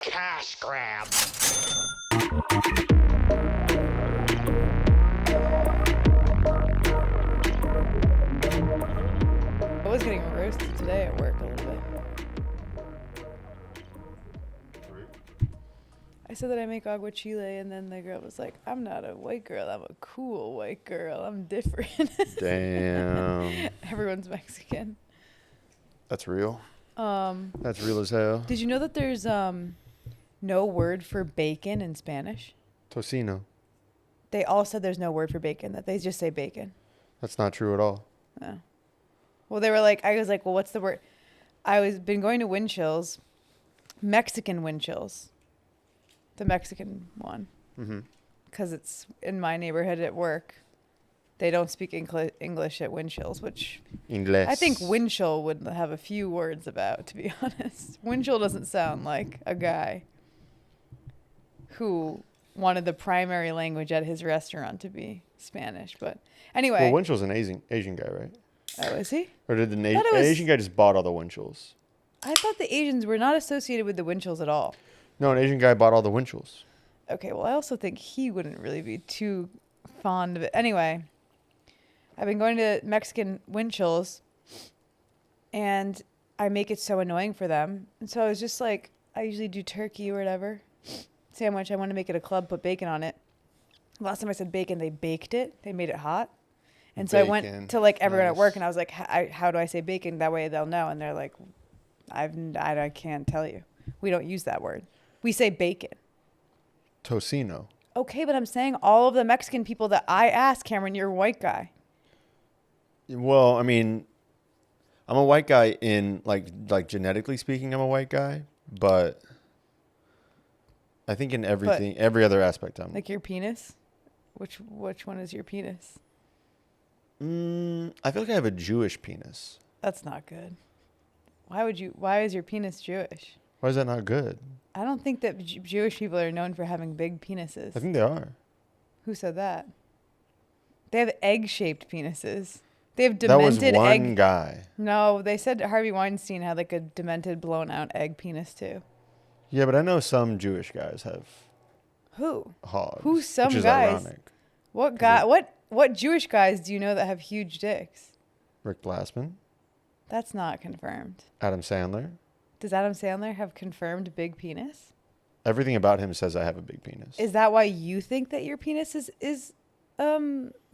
Cash grab. I was getting roasted today at work a little bit. I said that I make agua chile, and then the girl was like, I'm not a white girl, I'm a cool white girl, I'm different. Damn. Everyone's Mexican. That's real. That's real as hell. Did you know that there's no word for bacon in Spanish? Tocino. They all said there's no word for bacon, that they just say bacon. That's not true at all. Oh. Well, they were like, I was like, well, what's the word? Been going to wind chills, Mexican wind chills, the Mexican one, because it's in my neighborhood at work. They don't speak English at wind chills, which Inglés. I think wind chill would have a few words about, to be honest. Wind chill doesn't sound like a guy who wanted the primary language at his restaurant to be Spanish. But anyway. Well, Winchell's an Asian guy, right? Oh, is he? Or did an Asian guy just bought all the Winchell's? I thought the Asians were not associated with the wind chills at all. No, an Asian guy bought all the Winchell's. Okay, well, I also think he wouldn't really be too fond of it. Anyway, I've been going to Mexican wind chills, and I make it so annoying for them. And so I was just like, I usually do turkey or whatever sandwich. I want to make it a club, put bacon on it. Last time I said bacon, they baked it. They made it hot. And so Bacon. I went to like everyone Nice. at work, and I was like, how do I say bacon? That way they'll know. And they're like, I can't tell you. We don't use that word. We say bacon. Tocino. Okay, but I'm saying all of the Mexican people that I ask, Cameron, you're a white guy. Well, I mean, I'm a white guy in like genetically speaking, I'm a white guy, but I think in everything, every other aspect, I'm Like your penis? Which one is your penis? I feel like I have a Jewish penis. That's not good. Why is your penis Jewish? Why is that not good? I don't think that Jewish people are known for having big penises. I think they are. Who said that? They have egg-shaped penises. They have That was demented one guy. No, they said Harvey Weinstein had like a demented, blown-out egg penis too. Yeah, but I know some Jewish guys have Who? hogs. Who's some which is guys? Ironic. What guy? What Jewish guys do you know that have huge dicks? Rick Glassman, That's not confirmed. Adam Sandler. Does Adam Sandler have confirmed big penis? Everything about him says I have a big penis. Is that why you think that your penis is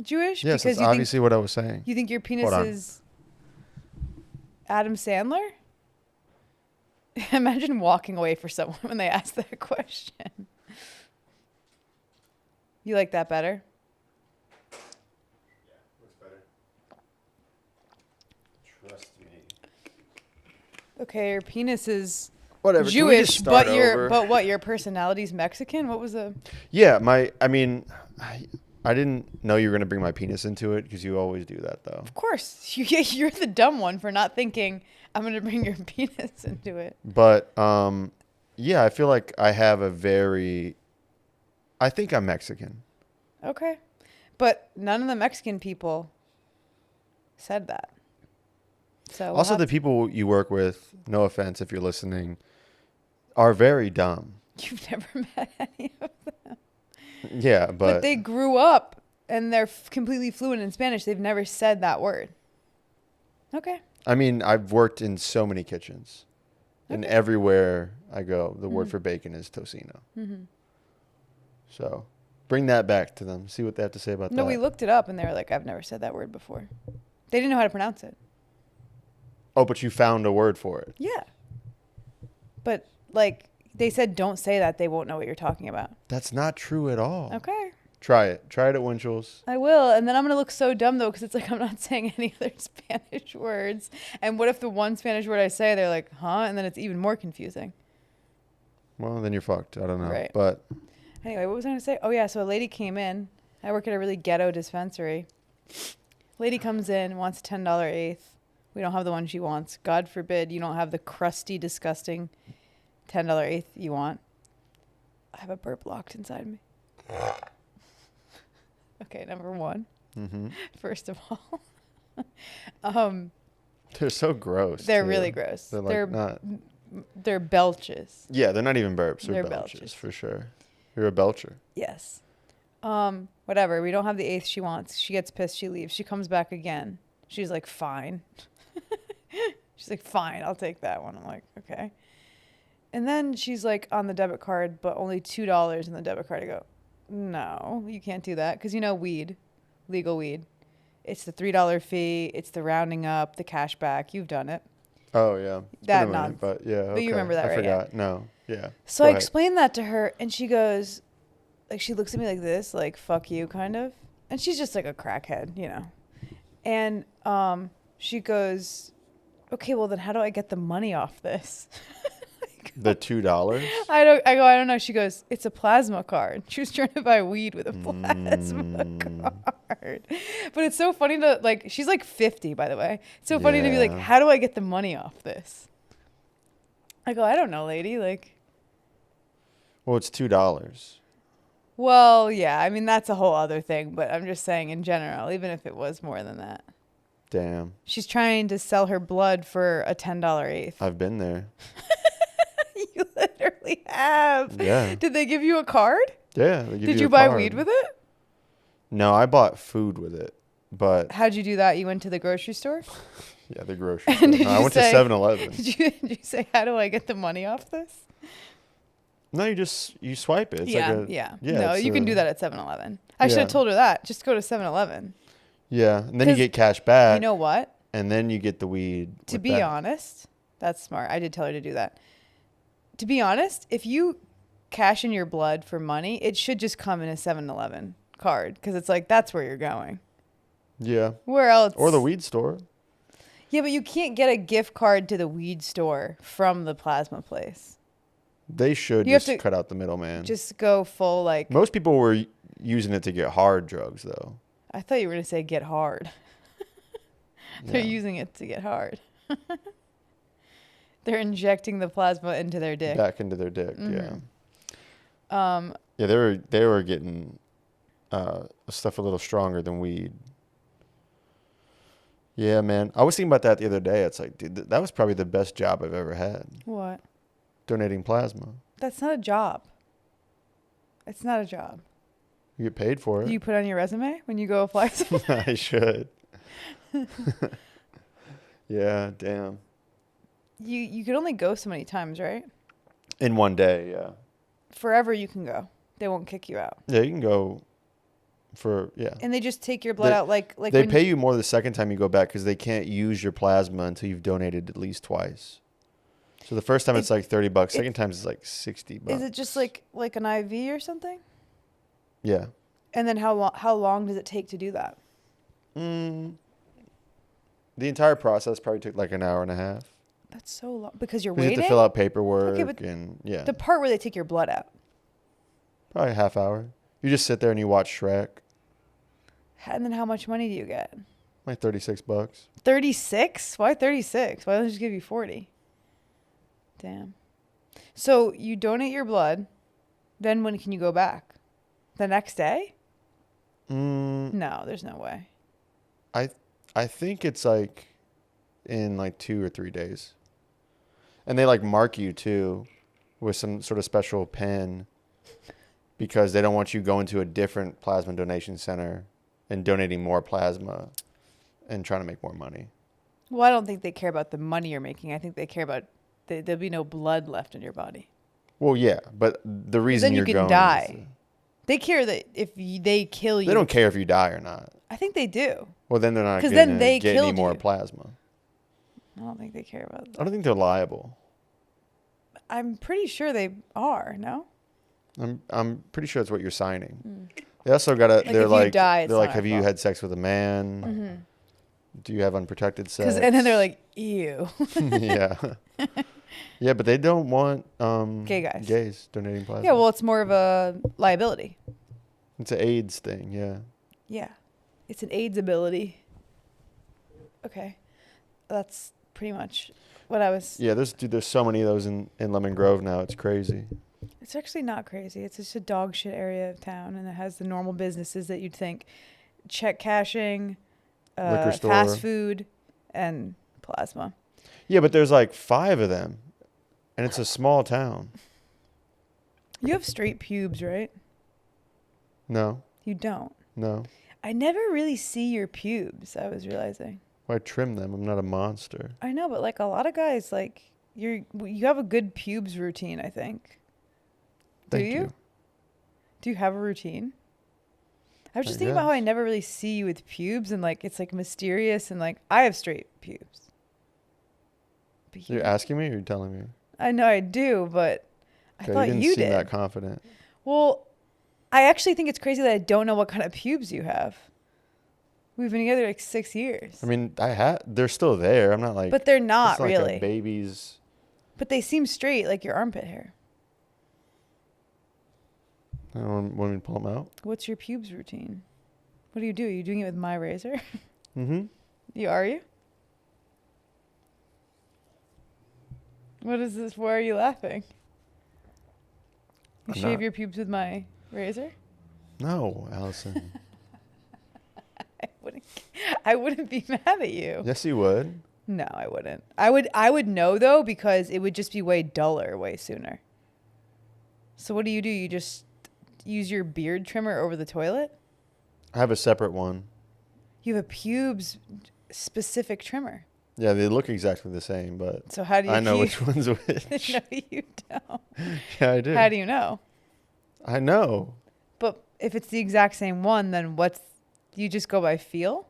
Jewish? Yes, that's you obviously what I was saying. You think your penis Hold on. is Adam Sandler? Imagine walking away for someone when they ask that question. You like that better? Yeah, looks better. Trust me. Okay, your penis is Whatever. Can we just Jewish, start over? but what? Your personality's Mexican? What was the? Yeah, I didn't know you were gonna bring my penis into it because you always do that though. Of course, you're the dumb one for not thinking I'm gonna bring your penis into it. But yeah, I feel like I have I think I'm Mexican. Okay, but none of the Mexican people said that. So Also, the people you work with, no offense if you're listening, are very dumb. you've never met any of them. Yeah, But they grew up and they're completely fluent in Spanish. They've never said that word. Okay. I mean, I've worked in so many kitchens, and everywhere I go, the word for bacon is tocino. Mm-hmm. So bring that back to them. See what they have to say about that. No, we looked it up and they were like, I've never said that word before. They didn't know how to pronounce it. Oh, but you found a word for it. Yeah. But like they said, don't say that. They won't know what you're talking about. That's not true at all. Okay. Try it. Try it at Winchell's. I will. And then I'm going to look so dumb, though, because it's like I'm not saying any other Spanish words. And what if the one Spanish word I say, they're like, huh? And then it's even more confusing. Well, then you're fucked. I don't know. Right. But Anyway, what was I going to say? Oh, yeah. So a lady came in. I work at a really ghetto dispensary. Lady comes in, wants a $10 eighth. We don't have the one she wants. God forbid you don't have the crusty, disgusting $10 eighth you want. I have a burp locked inside me. Okay, number one. mm-hmm. First of all. They're so gross. They're too. really gross. They're like not. They're belches. Yeah, they're not even burps. They're, They're belches, belches. for sure. You're a belcher. Yes. Whatever. We don't have the eighth she wants. She gets pissed. She leaves. She comes back again. She's like, fine. She's like, fine, I'll take that one. I'm like, okay. And then she's like on the debit card, but only $2 in the debit card. I go, no, you can't do that. Because weed, legal weed. It's the $3 fee. It's the rounding up, the cash back. You've done it. Oh, yeah. It's That been a minute, nonsense. But yeah, But you remember that, I right? forgot. No, yeah. So Go I ahead. explained that to her, and she goes, like, she looks at me like this, like, fuck you, kind of. And she's just like a crackhead, And she goes, okay, well, then how do I get the money off this? The $2? I don't know. She goes, it's a plasma card. She was trying to buy weed with a plasma card. But it's so funny to, like, she's like 50, by the way. It's so funny to be like, Yeah. how do I get the money off this? I go, I don't know, lady. Like, Well, it's $2. well, yeah. I mean, that's a whole other thing. But I'm just saying in general, even if it was more than that. Damn. She's trying to sell her blood for a $10 eighth. I've been there. You literally have. Yeah. Did they give you a card? Yeah. They give Did a you buy card. weed with it? No, I bought food with it. But How'd you do that? You went to the grocery store? yeah, the grocery And store. did No, I you went say- to 7-Eleven. Did you say, how do I get the money off this? No, you swipe it. It's yeah. yeah, No, it's you can a- do that at 7-Eleven. I should have Yeah. told her that. Just go to 7-Eleven. Yeah, and then you 'Cause get cash back. You know what? And then you get the weed. To with be that. honest, that's smart. I did tell her to do that. To be honest, if you cash in your blood for money, it should just come in a 7-Eleven card because it's like that's where you're going. Yeah. Where else? Or the weed store. Yeah, but you can't get a gift card to the weed store from the plasma place. They should You have just to cut out the middleman. Just go full like. Most people were using it to get hard drugs, though. I thought you were gonna say get hard. They're Yeah. using it to get hard. They're injecting the plasma into their dick. Back into their dick. Mhm. Yeah. Yeah, they were getting stuff a little stronger than weed. Yeah, man. I was thinking about that the other day. It's like, dude, that was probably the best job I've ever had. What? Donating plasma. That's not a job. It's not a job. You get paid for Do it. you put on your resume when you go apply somewhere? I should. Yeah, damn. You could only go so many times, right? In one day, yeah. Forever you can go. They won't kick you out. Yeah, you can go for, yeah. And they just take your blood They- out like They when pay you more the second time you go back because they can't use your plasma until you've donated at least twice. So the first time it's like $30. Second time it's like $60. Is it just like an IV or something? Yeah. And then how long does it take to do that? The entire process probably took like an hour and a half. That's so long because you're 'Cause you waiting. have to fill out paperwork Okay, but and yeah, The part where they take your blood out. probably a half hour. You just sit there and you watch Shrek. And then how much money do you get? Like $36. 36? Why 36? Why don't they just give you 40? Damn. So you donate your blood. Then when can you go back? The next day? No, there's no way. I think it's like in like 2 or 3 days. And they like mark you too with some sort of special pen because they don't want you going to a different plasma donation center and donating more plasma and trying to make more money. Well, I don't think they care about the money you're making. I think they care about there'll be no blood left in your body. Well, yeah, but the reason Then you you're can going die. They care that if they kill you. they don't care if you die or not. I think they do. Well, then they're not 'Cause going then to they get any killed more you. plasma. I don't think they care about that. I don't think they're liable. I'm pretty sure they are, no? I'm pretty sure that's what you're signing. They also got to. Like, They're if you like die, it's they're like, not our have you fault. had sex with a man? Do you have unprotected sex? And then they're like, ew. yeah, yeah, but they don't want Gay guys. gays donating plasma. Yeah, well, it's more of a liability. it's an AIDS thing. Yeah, Yeah. It's an AIDS ability. Okay. That's pretty much what I was. yeah. There's so many of those in Lemon Grove now. It's crazy. It's actually not crazy. It's just a dog shit area of town, and it has the normal businesses that you'd think check cashing, Liquor store. fast food, and plasma. Yeah, but there's like 5 of them. And it's a small town. You have straight pubes, right? No. You don't. No. I never really see your pubes, I was realizing. Well, I trim them. I'm not a monster. I know, but like a lot of guys, like you have a good pubes routine, I think. Do Thank you? you. Do you have a routine? I was just I thinking about how I guess. never really see you with pubes and like it's like mysterious and like I have straight pubes. But You're asking me or you're telling me? I know I do, but I Okay, thought you didn't you seem did. that confident. Well, I actually think it's crazy that I don't know what kind of pubes you have. We've been together like 6 years. I mean, they're still there. I'm not like. But they're not it's like really. a baby's. But they seem straight, like your armpit hair. I don't want me to pull them out. What's your pubes routine? What do? Are you doing it with my razor? Mm-hmm. Are you? What is this? Why are you laughing? You I'm shave not. your pubes with my razor? No, Allison. I wouldn't be mad at you. Yes, you would. No, I wouldn't. I would know though because it would just be way duller way sooner. So what do? You just use your beard trimmer over the toilet? I have a separate one. You have a pubes specific trimmer. Yeah, they look exactly the same, but So how do you I know which one's which. No, you don't. Yeah, I do. How do you know? I know. But if it's the exact same one, then you just go by feel?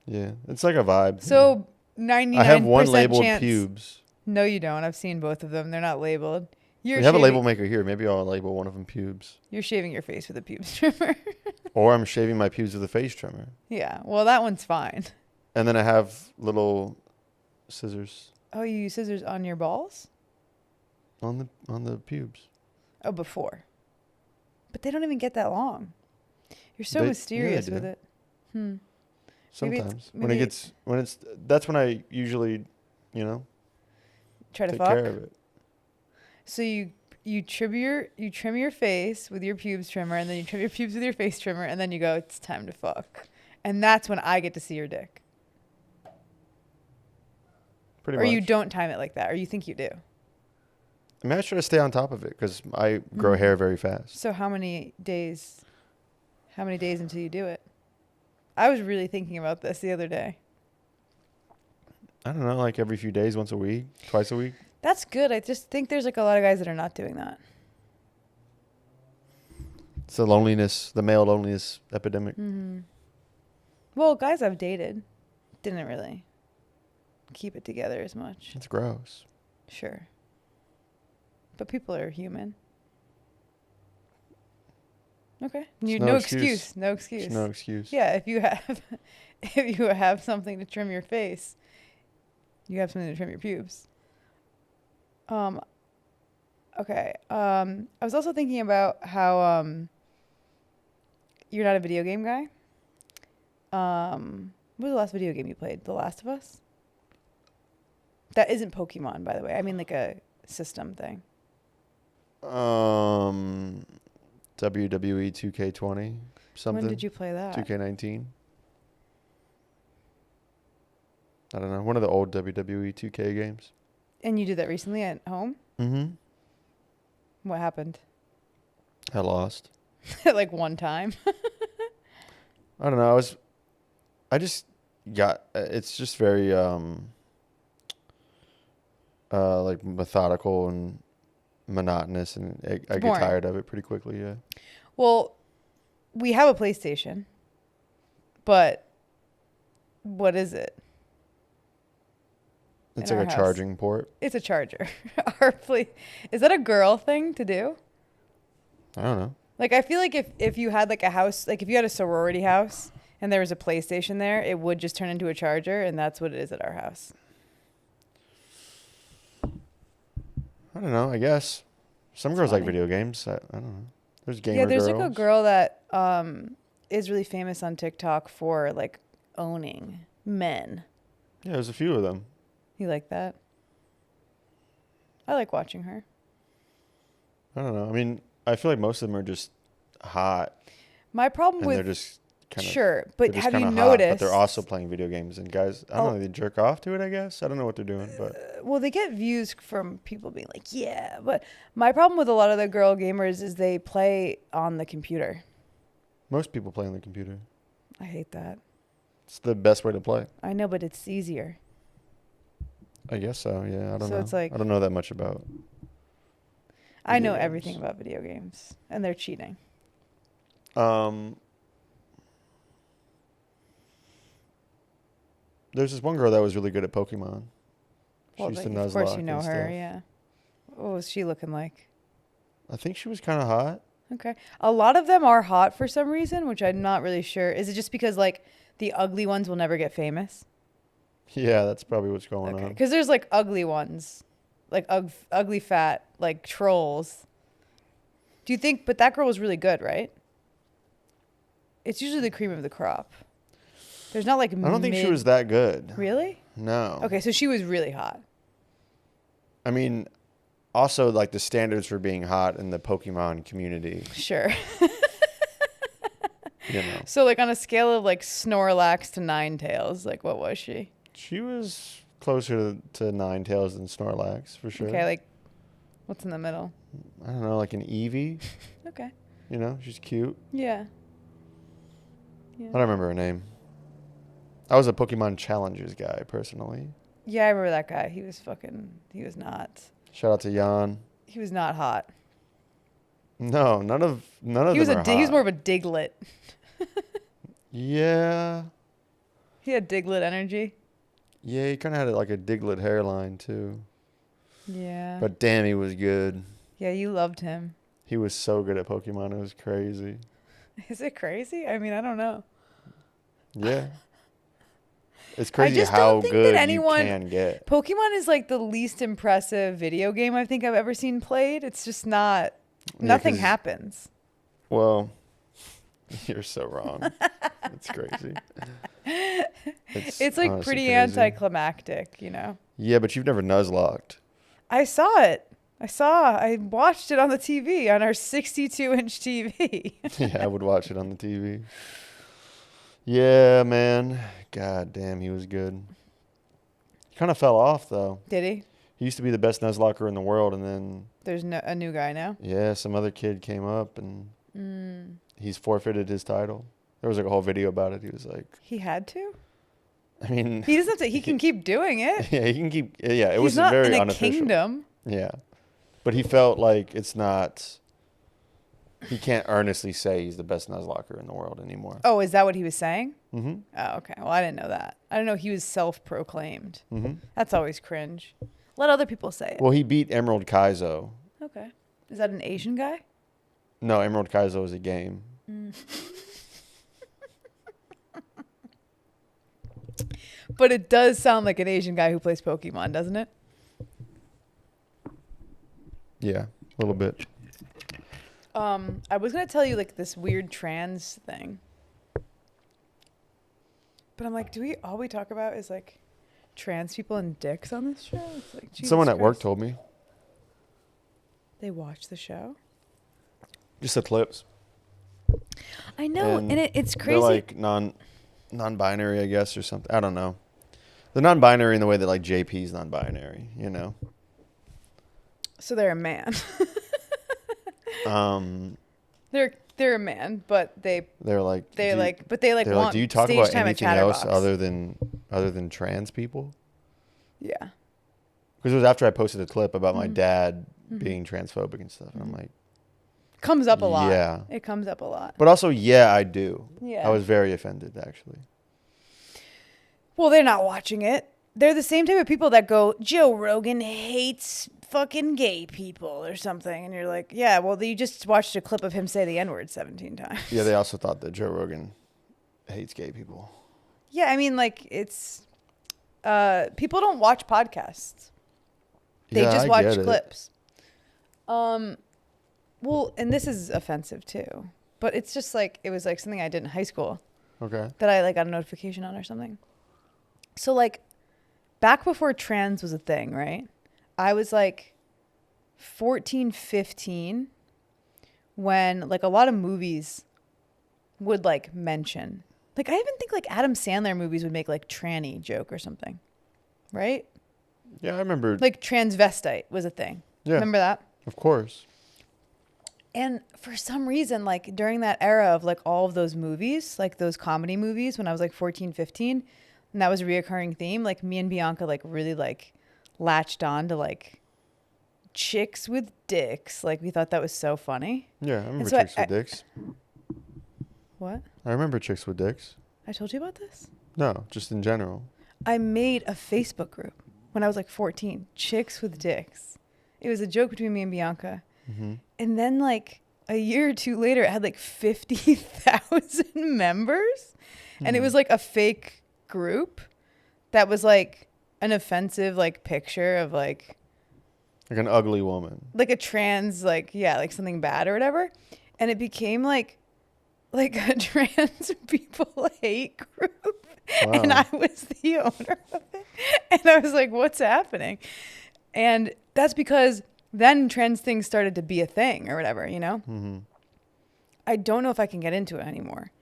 Yeah, it's like a vibe. So 99% I have one labeled chance. pubes. No, you don't. I've seen both of them. They're not labeled. We have a label maker here. Maybe I'll label one of them pubes. You're shaving your face with a pubes trimmer. Or I'm shaving my pubes with a face trimmer. Yeah. Well, that one's fine. And then I have little scissors Oh, you use scissors on your balls? on the pubes. Oh, before. But they don't even get that long. You're so They- mysterious yeah, they with do. it. Maybe Sometimes it's- that's when I usually, Try to take fuck. care of it. So you trim your face with your pubes trimmer, and then you trim your pubes with your face trimmer, and then you go, it's time to fuck. And that's when I get to see your dick. Pretty Or much. you don't time it like that, or you think you do. I mean, I try to stay on top of it because I grow hair very fast. So how many days until you do it? I was really thinking about this the other day. I don't know, like every few days, once a week, twice a week. That's good. I just think there's like a lot of guys that are not doing that. It's the male loneliness epidemic. Well, guys I've dated didn't really keep it together as much. It's gross. Sure. But people are human. Okay. No No excuse. excuse. No excuse. There's no excuse. Yeah, if you have something to trim your face, you have something to trim your pubes. Okay. I was also thinking about how you're not a video game guy. What was the last video game you played? The Last of Us? That isn't Pokemon, by the way. I mean like a system thing. WWE 2K20 something. When did you play that? 2K19. I don't know. One of the old WWE 2K games. And you did that recently at home? Mm-hmm. What happened? I lost. Like one time? I don't know. It's just very like methodical and monotonous, and I get boring. tired of it pretty quickly. Yeah. Well, we have a PlayStation, but what is it? It's In like our a house. charging port. It's a charger. Is that a girl thing to do? I don't know. Like, I feel like if you had like a house, like if you had a sorority house and there was a PlayStation there, it would just turn into a charger, and that's what it is at our house. I don't know. I guess some girls like funny. video games. I don't know. There's gamer Yeah, there's girls. like a girl that is really famous on TikTok for like owning men. Yeah, there's a few of them. You like that? I like watching her. I don't know. I mean, I feel like most of them are just hot, My problem and they're with just kind of. Sure, They're but just have you kinda hot, noticed? but they're also playing video games. And guys, I don't know, they jerk off to it, I guess. I don't know what they're doing, but Well, they get views from people being like, yeah. But my problem with a lot of the girl gamers is they play on the computer. most people play on the computer. I hate that. It's the best way to play. I know, but it's easier. I guess so. Yeah, I don't So know. it's like- I don't know that much about. I know Video everything games. about video games, and they're cheating. There's this one girl that was really good at Pokemon. She Well, used to of course Nuzlocke you know and her, stuff. yeah. What was she looking like? I think she was kind of hot. Okay. A lot of them are hot for some reason, which I'm not really sure. Is it just because, like, the ugly ones will never get famous? Yeah, that's probably what's going Okay. on. Because there's, like, ugly ones. Like, ugly fat, like, trolls. Do you think... But that girl was really good, right? It's usually the cream of the crop. There's not, like, I don't think she was that good. Really? No. Okay, so she was really hot. I mean, also like the standards for being hot in the Pokemon community. Sure. You know, So, like, on a scale of, like, Snorlax to Ninetales, like, what was she? she was closer to Ninetales than Snorlax for sure. Okay, like, what's in the middle? I don't know, like an Eevee. Okay. You know, she's cute. Yeah. I don't remember her name. I was a Pokemon Challengers guy personally. Yeah, I remember that guy. He was not. Shout out to Jan. He was not hot. No, none of He them was are he was hot. more of a Diglett. Yeah. He had Diglett energy. Yeah, he kind of had like a Diglett hairline too. Yeah. But damn, he was good. Yeah, you loved him. He was so good at Pokemon. It was crazy. Is it crazy? I mean, I don't know. Yeah. It's crazy just how don't think good that anyone- you can get. Pokemon is like the least impressive video game I think I've ever seen played. It's just not. Nothing 'cause- happens. Well, you're so wrong. It's crazy. It's like honestly pretty crazy. anticlimactic, you know. Yeah, but you've never Nuzlocked. I saw it. I watched it on the TV on our 62-inch TV. Yeah, I would watch it on the TV. Yeah, man. God damn, he was good. He kind of fell off, though. Did he? He used to be the best Nuzlocker in the world, and then, There's a new guy now. yeah, some other kid came up, and he's forfeited his title. There was like a whole video about it. He was like, He had to. I mean, He doesn't have to. He can keep doing it. yeah, he can keep, yeah, it He's was not very in a unofficial. kingdom. Yeah. But he felt like it's not, he can't earnestly say he's the best Nuzlocker in the world anymore. Oh, is that what he was saying? Mm-hmm. Oh, okay. Well, I didn't know that. I didn't know he was self-proclaimed. Mm-hmm. That's always cringe. Let other people say it. Well, he beat Emerald Kaizo. Okay. Is that an Asian guy? No, Emerald Kaizo is a game. But it does sound like an Asian guy who plays Pokemon, doesn't it? Yeah, a little bit. I was gonna tell you like this weird trans thing, but I'm like, all we talk about is like trans people and dicks on this show? It's like, Jesus Someone at work Christ. told me. They watch the show. Just the clips. I know, and it's They're crazy. like non-binary, I guess, or something. I don't know. They're non-binary in the way that like JP's non-binary, you know. So they're a man. They're a man, but they're like they do you- like they're want like, do you talk stage about time at anything else Chatterbox. other than trans people? Yeah. Because it was after I posted a clip about my Mm-hmm. dad being transphobic and stuff, and I'm like, Comes up a lot. Yeah. It comes up a lot. but also, yeah, I do. Yeah. I was very offended, actually. Well, they're not watching it. They're the same type of people that go, Joe Rogan hates fucking gay people or something. And you're like, yeah, well, you just watched a clip of him say the N-word 17 times. Yeah, they also thought that Joe Rogan hates gay people. Yeah, I mean, like, it's... people don't watch podcasts. They Yeah, just I watch get it. clips. Well, and this is offensive, too. But it's just like, it was like something I did in high school. Okay. That I like got a notification on or something. So like back before trans was a thing, right? I was like 14, 15 when like a lot of movies would like mention. Like I even think like Adam Sandler movies would make like tranny joke or something, right? Yeah, I remember. Like transvestite was a thing. Yeah. Remember that? Of course. And for some reason, like during that era of like all of those movies, like those comedy movies when I was like 14, 15, and that was a reoccurring theme, like me and Bianca like really like latched on to like chicks with dicks. Like we thought that was so funny. Yeah, I remember so chicks with dicks. What? I remember chicks with dicks. I told you about this? No, just in general. I made a Facebook group when I was like 14, chicks with dicks. It was a joke between me and Bianca. Mm-hmm. And then like a year or two later, it had like 50,000 members. And it was like a fake group that was like an offensive like picture of like an ugly woman. Like a trans, like, yeah, like something bad or whatever. And it became like a trans people hate group. Wow. And I was the owner of it. And I was like, what's happening? And that's because then trans things started to be a thing or whatever, you know? Mm-hmm. I don't know if I can get into it anymore.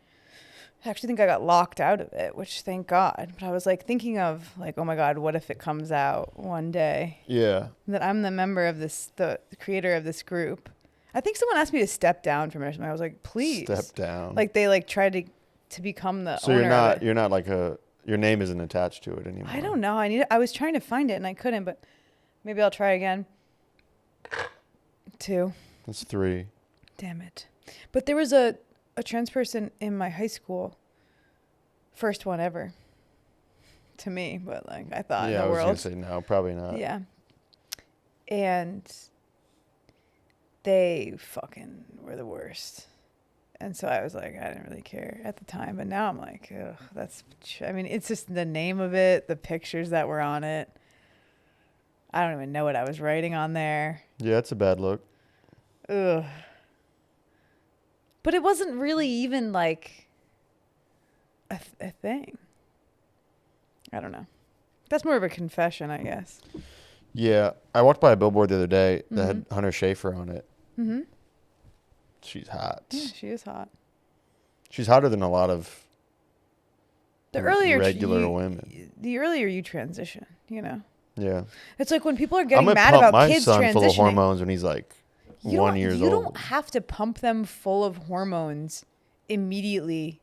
I actually think I got locked out of it, which thank God. But I was like thinking of like, oh my God, what if it comes out one day? Yeah. That I'm the member of this, the creator of this group. I think someone asked me to step down from it or something. I was like, please. Step down. Like they like tried to become the so owner of it. you're not like your name isn't attached to it anymore. I don't know. I was trying to find it and I couldn't, but maybe I'll try again. 2. That's 3. Damn it. But there was a trans person in my high school. First one ever. To me, but like I thought in the world. Yeah, I was going to say no, probably not. Yeah. And they fucking were the worst. And so I was like, I didn't really care at the time. But now I'm like, ugh, it's just the name of it, the pictures that were on it. I don't even know what I was writing on there. Yeah, it's a bad look. Ugh. But it wasn't really even like a thing. I don't know. That's more of a confession, I guess. Yeah, I walked by a billboard the other day that had Hunter Schafer on it. Mm-hmm. She's hot. Yeah, she is hot. She's hotter than a lot of The earlier regular women. The earlier you transition, you know. Yeah. It's like when people are getting I'm mad gonna pump about my kids son transitioning. full of hormones when he's like 1 year old. You don't have to pump them full of hormones immediately.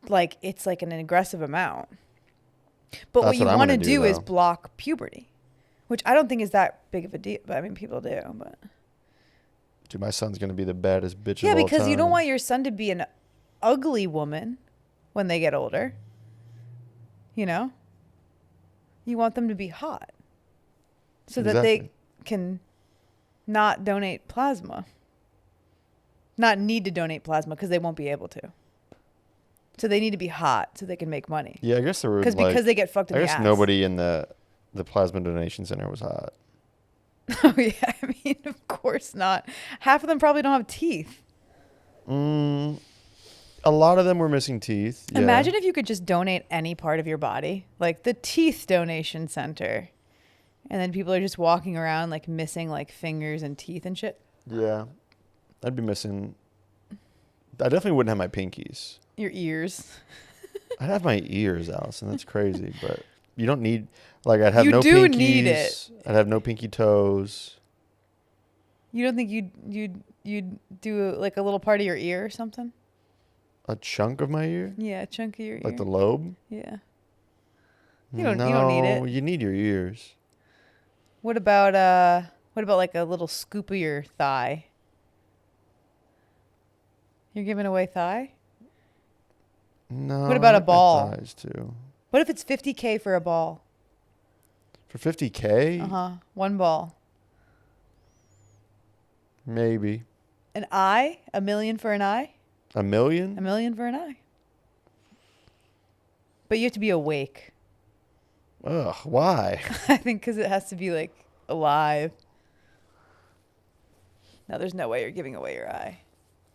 Like it's like an aggressive amount. But what you want to do is block puberty, which I don't think is that big of a deal. But I mean, people do. But dude, my son's gonna be the baddest bitch. Yeah, of all because time. you don't want your son to be an ugly woman when they get older. You know, you want them to be hot, so that they can not donate plasma. Not need to donate plasma because they won't be able to. So they need to be hot so they can make money. Yeah, I guess there were because they get fucked in the ass. I guess nobody in the plasma donation center was hot. Oh yeah, I mean, of course not. Half of them probably don't have teeth. A lot of them were missing teeth. Yeah. Imagine if you could just donate any part of your body, like the teeth donation center, and then people are just walking around like missing like fingers and teeth and shit. Yeah, I'd be missing. I definitely wouldn't have my pinkies. Your ears. I'd have my ears, Allison. That's crazy, but you don't need. Like I'd have you no do pinkies. Need it. I'd have no pinky toes. You don't think you'd do like a little part of your ear or something? A chunk of my ear? Yeah, a chunk of your ear. Like the lobe? Yeah. You don't need it. You need your ears. What about like a little scoop of your thigh? You're giving away thigh? No. What about a ball? Thighs too. What if it's $50K for a ball? For $50K? Uh-huh. One ball. Maybe. An eye? $1 million for an eye? $1 million? $1 million for an eye. But you have to be awake. Ugh, why? I think because it has to be like alive. No, there's no way you're giving away your eye.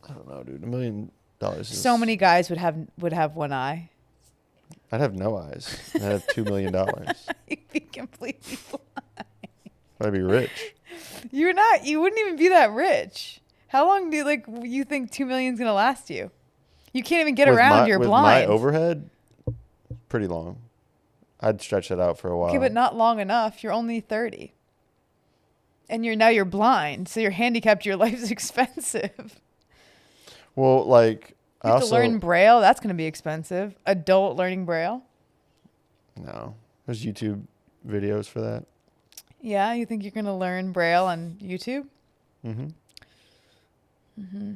I don't know, dude. $1 million is... So many guys would have one eye. I'd have no eyes. I'd have $2 million. You'd be completely blind. I'd be rich. You're not. You wouldn't even be that rich. How long do you think 2 million's gonna last you? You can't even get With around. You're with blind. my overhead, pretty long. I'd stretch that out for a while. Okay, but not long enough. You're only 30. And you're blind, so you're handicapped. Your life's expensive. Well, like You have to learn Braille. That's going to be expensive. Adult learning Braille. No, there's YouTube videos for that. Yeah, you think you're going to learn Braille on YouTube? Mm-hmm. Mm-hmm.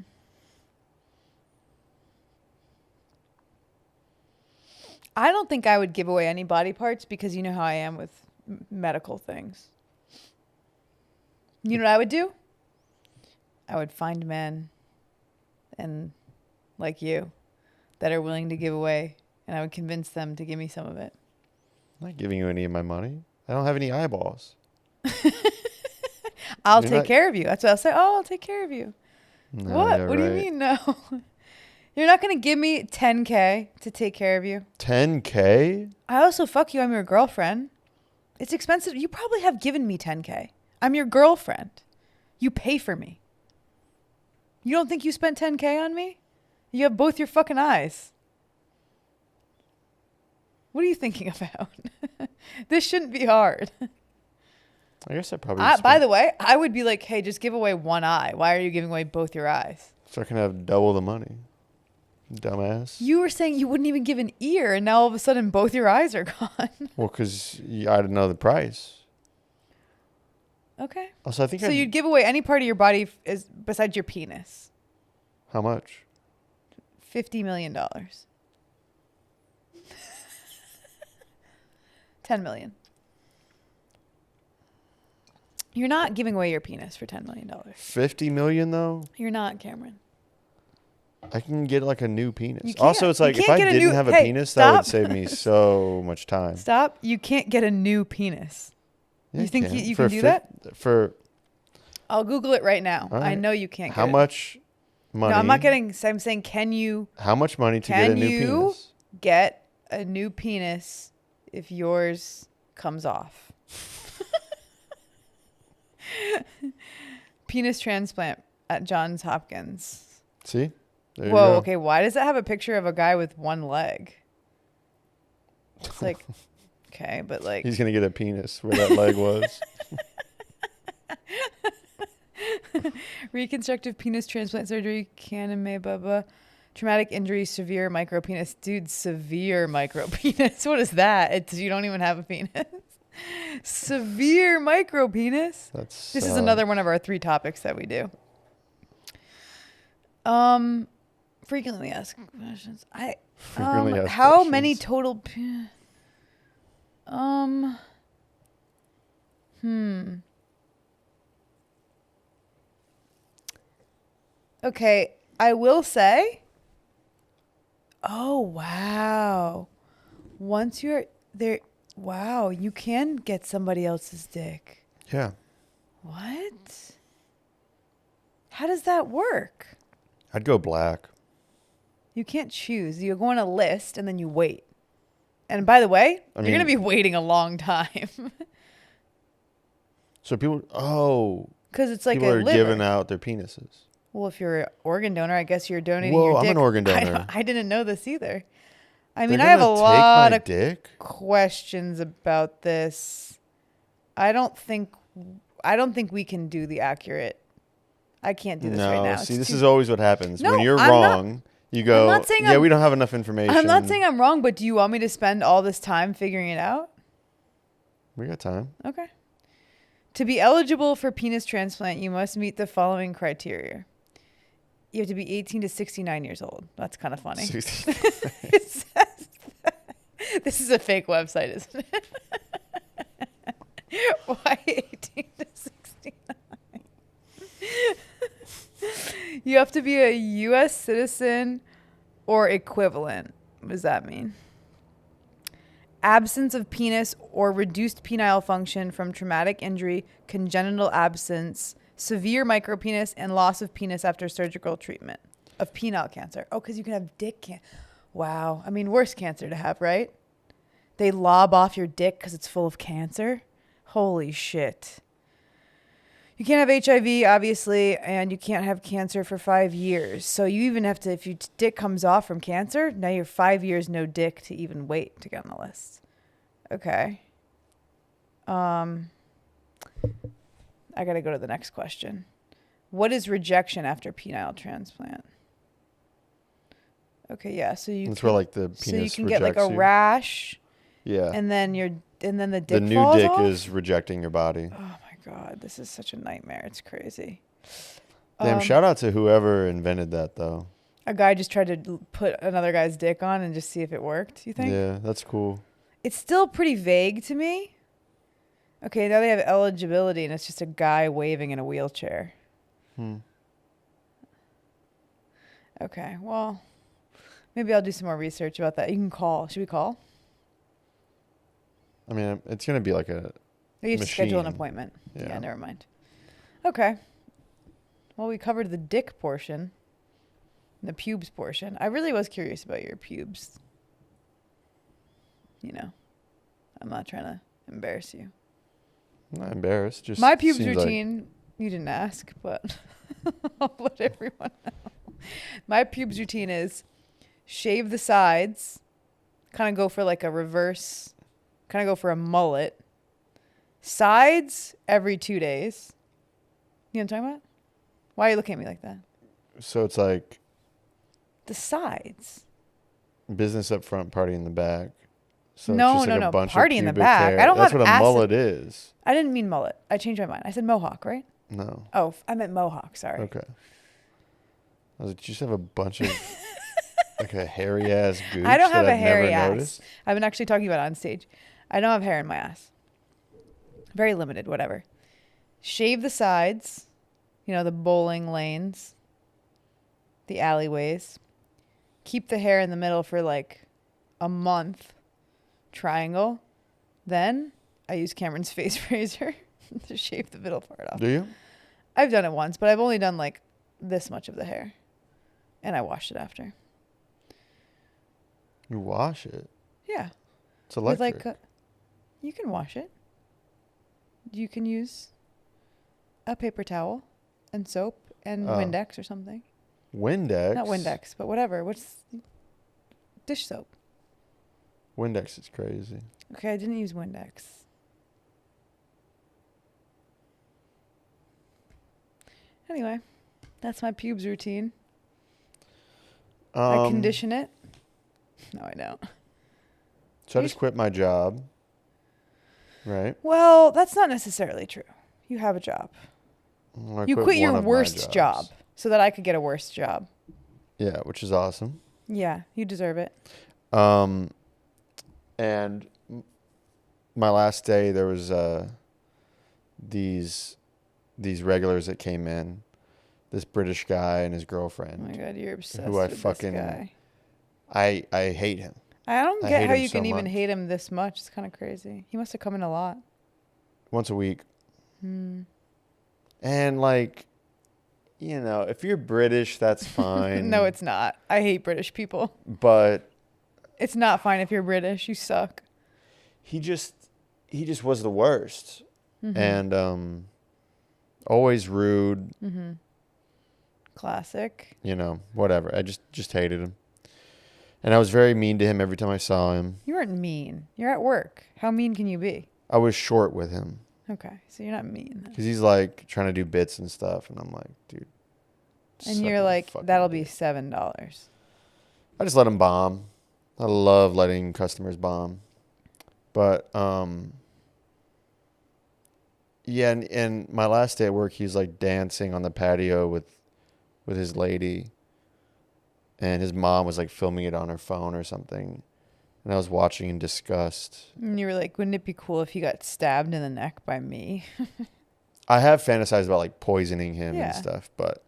I don't think I would give away any body parts because you know how I am with medical things. You know what I would do? I would find men and like you that are willing to give away, and I would convince them to give me some of it. I'm not giving you any of my money. I don't have any eyeballs. I'll take care of you. That's what I'll say. Oh, I'll take care of you. No, What? yeah, What do you mean no? You're not going to give me $10K to take care of you? $10K? I also fuck you. I'm your girlfriend. It's expensive. You probably have given me $10K. I'm your girlfriend. You pay for me. You don't think you spent $10K on me? You have both your fucking eyes. What are you thinking about? This shouldn't be hard. I guess I probably. By the way, I would be like, hey, just give away one eye. Why are you giving away both your eyes? So I can have double the money. Dumbass. You were saying you wouldn't even give an ear, and now all of a sudden both your eyes are gone. Well, because I didn't know the price. Okay. Also, I think so you'd give away any part of your body besides your penis. How much? $50 million. 10 million. You're not giving away your penis for $10 million. 50 million though? You're not, Cameron. I can get like a new penis. You can't. Also, it's like You if can't I get a didn't new- have a hey, penis, that would stop. save me so much time. Stop. You can't get a new penis. Yeah, You think you For can do that? For I'll Google it right now. All I right. know you can't how get it. much money? No, I'm not getting. I'm saying, can you How much money to get a new penis? get a new penis if yours comes off? Penis transplant at Johns Hopkins. See? There you Whoa, go. okay. Why does it have a picture of a guy with one leg? It's like, okay, but like. He's going to get a penis where that leg was. Reconstructive penis transplant surgery, can and may, blah, blah. Traumatic injury, severe micropenis. Dude, severe micropenis. What is that? You don't even have a penis. Severe micropenis. This is another one of our 3 topics that we do. Frequently asked questions. Frequently asked how questions. many total? Okay, I will say. Oh wow! Once you're there, wow, you can get somebody else's dick. Yeah. What? How does that work? I'd go black. You can't choose. You go on a list and then you wait. And by the way, you're going to be waiting a long time. So people, because it's like people a are liver. giving out their penises. Well, if you're an organ donor, I guess you're donating Whoa, your I'm dick. an organ donor. I didn't know this either. I They're mean, I have a gonna take lot my of dick? questions about this. I don't think we can do the accurate. I can't do this right now. See, this is always what happens. No, when you're I'm not- wrong, you go, I'm not saying we don't have enough information. I'm not saying I'm wrong, but do you want me to spend all this time figuring it out? We got time. Okay. To be eligible for penis transplant, you must meet the following criteria. You have to be 18 to 69 years old. That's kind of funny. It says that. This is a fake website, isn't it? Why 18 to 69? You have to be a U.S. citizen or equivalent. What does that mean? Absence of penis or reduced penile function from traumatic injury, congenital absence, severe micropenis, and loss of penis after surgical treatment of penile cancer. Oh, because you can have dick cancer. Wow. I mean, worst cancer to have, right? They lob off your dick because it's full of cancer. Holy shit. You can't have HIV, obviously, and you can't have cancer for 5 years. So you even have to, if your dick comes off from cancer, now you're 5 years no dick to even wait to get on the list. Okay. I got to go to the next question. What is rejection after penile transplant? Okay, yeah. So you That's where like the penis so you can rejects get like a you. rash, Yeah. and then the dick The new falls dick off? is rejecting your body. Oh my god, this is such a nightmare. It's crazy. Damn, shout out to whoever invented that though. A guy just tried to put another guy's dick on and just see if it worked. You think? Yeah, that's cool. It's still pretty vague to me. Okay, now they have eligibility, and it's just a guy waving in a wheelchair. Okay, well, maybe I'll do some more research about that. You can call. Should we call? I mean, it's gonna be like a. Or you have to schedule an machine. appointment. Yeah. Yeah, never mind. Okay. Well, we covered the dick portion, and the pubes portion. I really was curious about your pubes. You know, I'm not trying to embarrass you. I'm not embarrassed. Just My pubes seems like- routine, you didn't ask, but I'll let everyone know. My pubes routine is shave the sides, kind of go for like a reverse, kind of go for a mullet. Sides every 2 days. You know what I'm talking about? Why are you looking at me like that? So it's like The sides. business up front, party in the back. So No, it's just like no, a no, bunch party of in the pubic back. hair. I don't That's have what a acid- mullet is. I didn't mean mullet. I changed my mind. I said mohawk, right? No. Oh, I meant mohawk. Sorry. Okay. I was like, did you just have a bunch of like a hairy ass gooch I don't that have a I've hairy never ass. noticed? I've been actually talking about it on stage. I don't have hair in my ass. Very limited, whatever. Shave the sides, the bowling lanes, the alleyways. Keep the hair in the middle for like a month. Triangle. Then I use Cameron's face razor to shave the middle part off. Do you? I've done it once, but I've only done like this much of the hair. And I washed it after. You wash it. Yeah. It's electric. With like you can wash it. You can use a paper towel and soap and Windex or something. Windex? Not Windex, but whatever. What's dish soap? Windex is crazy. Okay, I didn't use Windex. Anyway, that's my pubes routine. I condition it. No, I don't. So I just quit my job. Right? Well, that's not necessarily true. You have a job. I You quit one your of my worst jobs. job so that I could get a worse job. Yeah, which is awesome. Yeah, you deserve it. And my last day, there was these regulars that came in. This British guy and his Oh girlfriend. my god, you're obsessed Who I with fucking- this guy. I hate him. I don't I get hate how him you can so even much. hate him this much. It's kind of crazy. He must have come in a lot. Once a week. And like, if you're British, that's fine. No, it's not. I hate British people. But It's not fine if you're British. You suck. he just was the worst. And always rude. Classic. Whatever. I just hated him. And I was very mean to him every time I saw him. You weren't mean. You're at work. How mean can you be? I was short with him. Okay, so you're not mean. Then. Because he's like trying to do bits and stuff. And I'm like, dude. And suck you're my like, fucking that'll be dick. $7. I just let him bomb. I love letting customers bomb. But, yeah, and my last day at work, he was like dancing on the patio with his lady. And his mom was like filming it on her phone or something. And I was watching in disgust. And you were like, wouldn't it be cool if you got stabbed in the neck by me? I have fantasized about like poisoning him Yeah. and stuff, but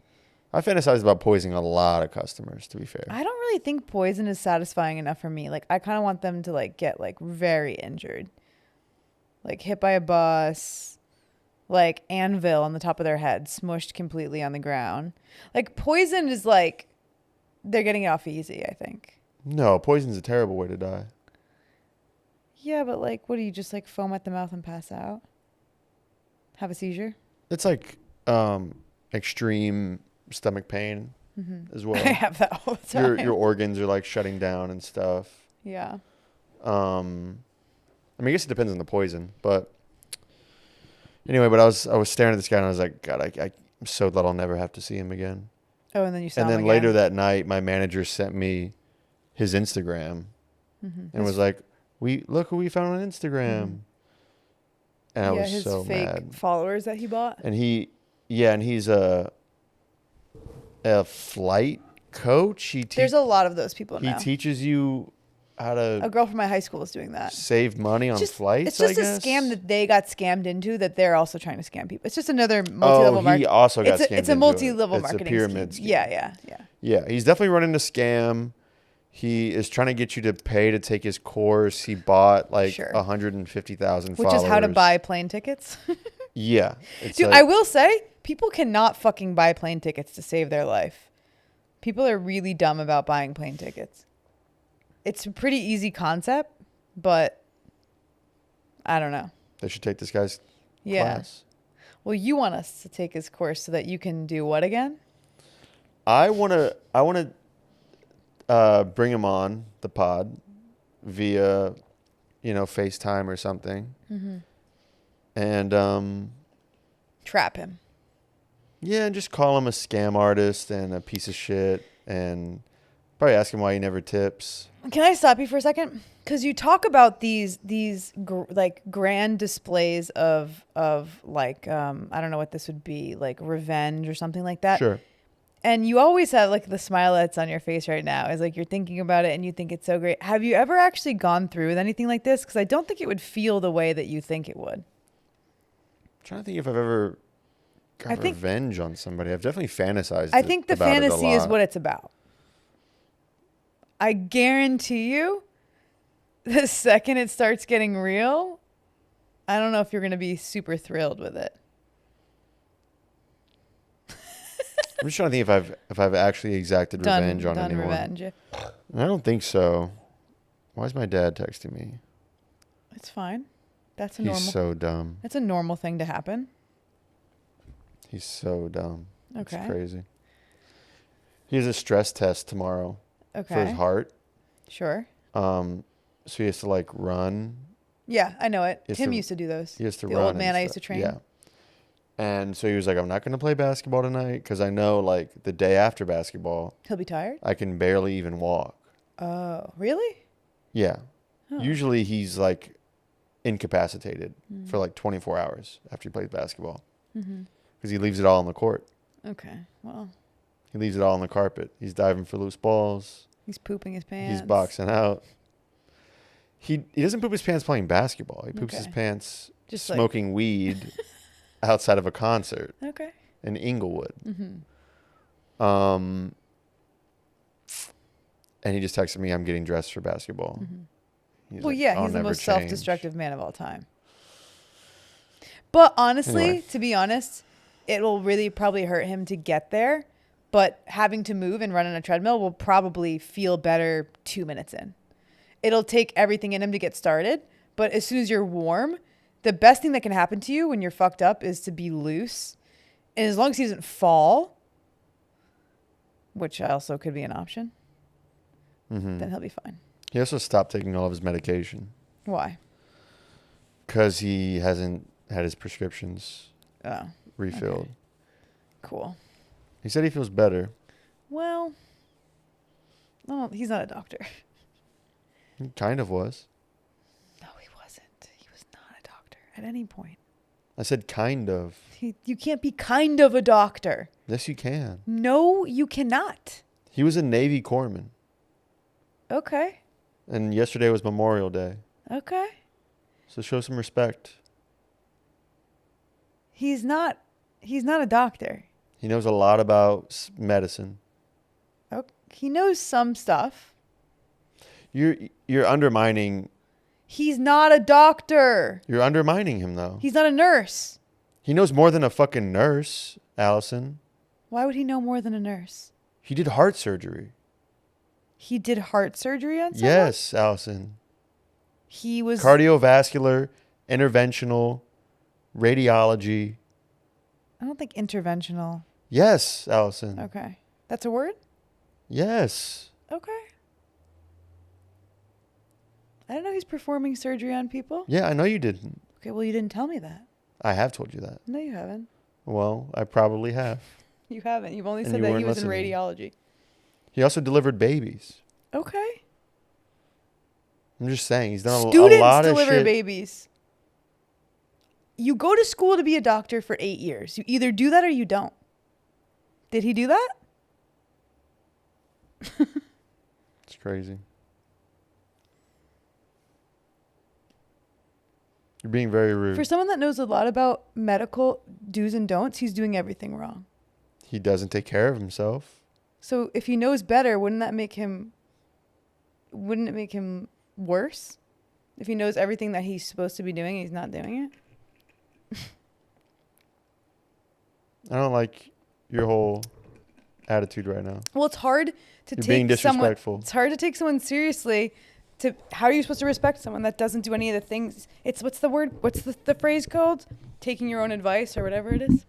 I fantasized about poisoning a lot of customers, to be fair. I don't really think poison is satisfying enough for me. Like, I kind of want them to like get like very injured, like hit by a bus, like anvil on the top of their head, smushed completely on the ground. Like poison is like they're getting it off easy, I think. No, poison's a terrible way to die. Yeah, but like, what do you just like foam at the mouth and pass out? Have a seizure? It's like extreme stomach pain as well. I have that all the time. Your organs are like shutting down and stuff. Yeah. I mean, I guess it depends on the poison, but anyway. But I was staring at this guy and I was like, God, I'm so glad I'll never have to see him again. Oh, and then you saw And him then again. later that night, my manager sent me his Instagram and was like, look who we found on Instagram. And I was his so fake mad. followers that he bought. And he's a flight coach. There's a lot of those people he now. teaches you how A to girl from my high school is doing that. save money on flights. It's just I a guess. scam that they got scammed into that they're also trying to scam people. It's just another multi-level marketing. He also got scammed. It's a into multi-level it. marketing It's a pyramid scheme. scheme. Yeah. Yeah, he's definitely running a scam. He is trying to get you to pay to take his course. He bought like 150,000 Which followers. is how to buy plane tickets. Yeah. It's Dude, like, I will say, people cannot fucking buy plane tickets to save their life. People are really dumb about buying plane tickets. It's a pretty easy concept, but I don't know. they should take this guy's class. Well, you want us to take his course so that you can do what again? I want to bring him on the pod via, FaceTime or something. And Trap him. yeah, and just call him a scam artist and a piece of shit, and probably ask him why he never tips. Can I stop you for a second? Because you talk about these like grand displays of like I don't know what this would be, like revenge or something like that. Sure. And you always have like the smile that's on your face right now is like you're thinking about it and you think it's so great. Have you ever actually gone through with anything like this? Because I don't think it would feel the way that you think it would. I'm trying to think if I've ever got revenge on somebody. I've definitely fantasized. I think the about it a fantasy is lot. what it's about. I guarantee you, the second it starts getting real, I don't know if you're going to be super thrilled with it. I'm just trying to think if I've actually exacted revenge on done anyone. Revenge. I don't think so. Why is my dad texting me? It's fine. That's a He's normal. so dumb. That's a normal thing to happen. He's so dumb. Okay. It's crazy. He has a stress test tomorrow Okay. for his heart. Sure. So he has to like run. Yeah, I know it. He has Tim to- used to do those. He has to the run. old man and I used to stuff. train. Yeah. And so he was like, I'm not going to play basketball tonight because I know like the day after basketball, He'll be tired. I can barely even walk. Oh, really? Yeah. Oh. Usually he's like incapacitated for like 24 hours after he plays basketball because he leaves it all on the court. Okay. Well, He leaves it all on the carpet. He's diving for loose balls. he's pooping his pants. He's boxing out. He doesn't poop his pants playing basketball. He poops his Okay. pants Just smoking weed outside of a concert Okay. in Inglewood. Mm-hmm. And he just texted me, I'm getting dressed for basketball. He's Well, like, yeah, "I'll he's the never most change." self-destructive man of all time. But honestly, Anyway. to be honest, it will really probably hurt him to get there. But having to move and run on a treadmill will probably feel better 2 minutes in. It'll take everything in him to get started. But as soon as you're warm, the best thing that can happen to you when you're fucked up is to be loose. And as long as he doesn't fall, which also could be an option, then he'll be fine. He also stopped taking all of his medication Why? because he hasn't had his prescriptions Oh, refilled. okay. Cool. He said he feels better. Well, no, he's not a doctor. He kind of was. No, he wasn't. He was not a doctor at any point. I said kind of. You can't be kind of a doctor. Yes, you can. No, you cannot. He was a Navy corpsman. Okay. And yesterday was Memorial Day. Okay. So show some respect. He's not a doctor. He knows a lot about medicine. Oh, he knows some stuff. You're undermining. He's not a doctor. You're undermining him though. He's not a nurse. He knows more than a fucking nurse, Allison. Why would he know more than a nurse? He did heart surgery. He did heart surgery on someone? Yes, Allison. He was Cardiovascular, interventional, radiology. I don't think interventional. Yes, Allison. Okay. That's a word? Yes. Okay. I didn't know he's performing surgery on people. Yeah, I know you didn't. Okay, well, you didn't tell me that. I have told you that. No, you haven't. Well, I probably have. You haven't. You've only And said you that he weren't was in listening. radiology. He also delivered babies. Okay. I'm just saying, he's done a Students lot of deliver shit. babies. You go to school to be a doctor for 8 years. You either do that or you don't. Did he do that? It's crazy. You're being very rude. For someone that knows a lot about medical do's and don'ts, he's doing everything wrong. He doesn't take care of himself. So if he knows better, wouldn't it make him worse? If he knows everything that he's supposed to be doing, he's not doing it? I don't like your whole attitude right now. Well, it's hard to You're being take someone. disrespectful. It's hard to take someone seriously. How are you supposed to respect someone that doesn't do any of the things? It's what's the word? What's the phrase called? Taking your own advice or whatever it is.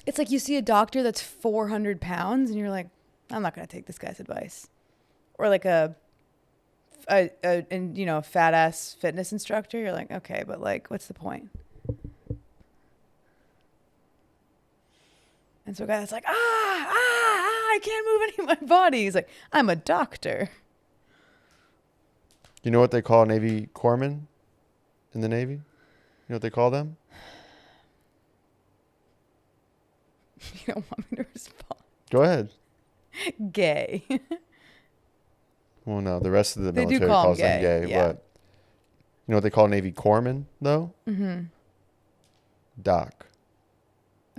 It's like you see a doctor that's 400 pounds and you're like, I'm not gonna take this guy's advice. Or like a fat ass fitness instructor. You're like, okay, but like, what's the point? And so a guy that's like, I can't move any of my body. He's like, I'm a doctor. You know what they call Navy corpsmen in the Navy? You know what they call them? You don't want me to respond. Go ahead. Gay. Well, no, the rest of the They do military call 'em calls them gay, gay. yeah. But you know what they call Navy corpsmen, though? Mm-hmm. Doc.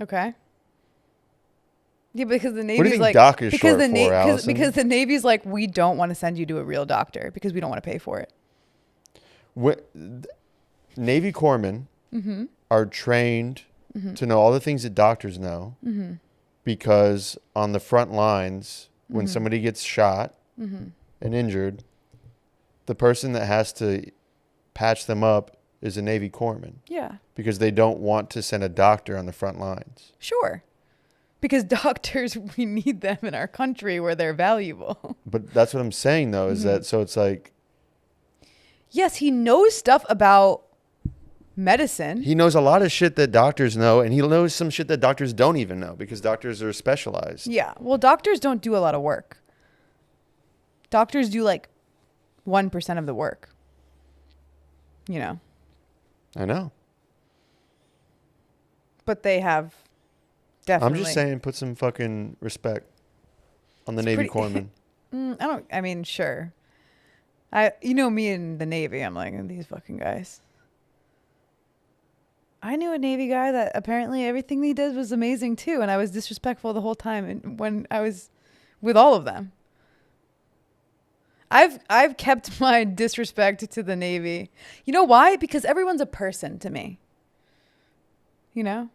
Okay. Yeah, because the What do Navy's you think like doc is because short the for, Allison? because the Navy's like, we don't want to send you to a real doctor because we don't want to pay for it. Navy corpsmen Mm-hmm. are trained Mm-hmm. to know all the things that doctors know, Mm-hmm. because on the front lines, when Mhm. somebody gets shot Mm-hmm. and injured, the person that has to patch them up is a Navy corpsman, Yeah. because they don't want to send a doctor on the front lines. Sure. Because doctors, we need them in our country where they're valuable. But that's what I'm saying, though, is Mhm. that so it's like Yes, he knows stuff about medicine. he knows a lot of shit that doctors know, and he knows some shit that doctors don't even know because doctors are specialized. Yeah. Well, doctors don't do a lot of work. Doctors do like 1% of the work. You know, I know. but they have definitely. I'm just saying, put some fucking respect on the It's Navy pretty- corpsman. I mean, sure. Me in the Navy, I'm like, these fucking guys. I knew a Navy guy that apparently everything he did was amazing too, and I was disrespectful the whole time and when I was with all of them. I've kept my disrespect to the Navy. You know why? Because everyone's a person to me. You know?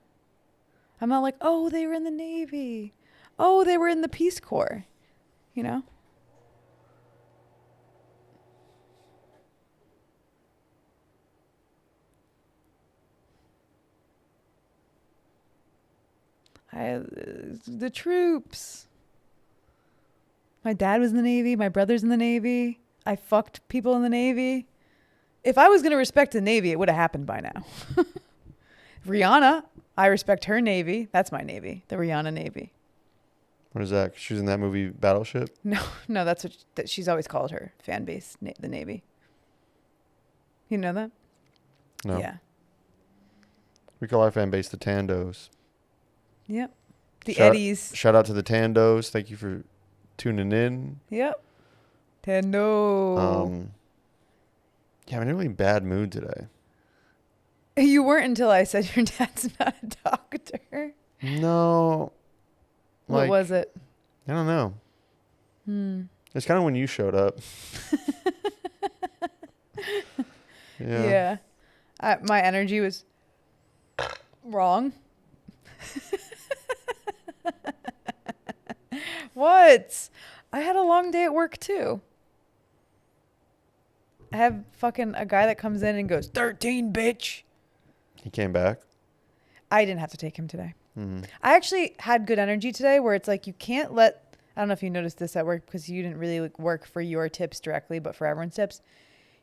I'm not like, oh, they were in the Navy. Oh, they were in the Peace Corps. You know? The troops. My dad was in the Navy. My brother's in the Navy. I fucked people in the Navy. If I was going to respect the Navy, it would have happened by now. Rihanna, I respect her Navy. That's my Navy, the Rihanna Navy. What is that? She was in that movie Battleship? No, that's what she's always called her fan base, the Navy. You know that? No. Yeah. We call our fan base the Tandos. Yep. The Shout- Eddies. Shout out to the Tandos. Thank you for tuning in. Yep. Tando. Yeah, I'm in a really bad mood today. You weren't until I said your dad's not a doctor. No. What was it? I don't know. It's kind of when you showed up. Yeah. My energy was wrong. What? I had a long day at work too. I have fucking a guy that comes in and goes, 13, bitch. He came back. I didn't have to take him today. Mm-hmm. I actually had good energy today where it's like you can't let, I don't know if you noticed this at work because you didn't really like work for your tips directly, but for everyone's tips,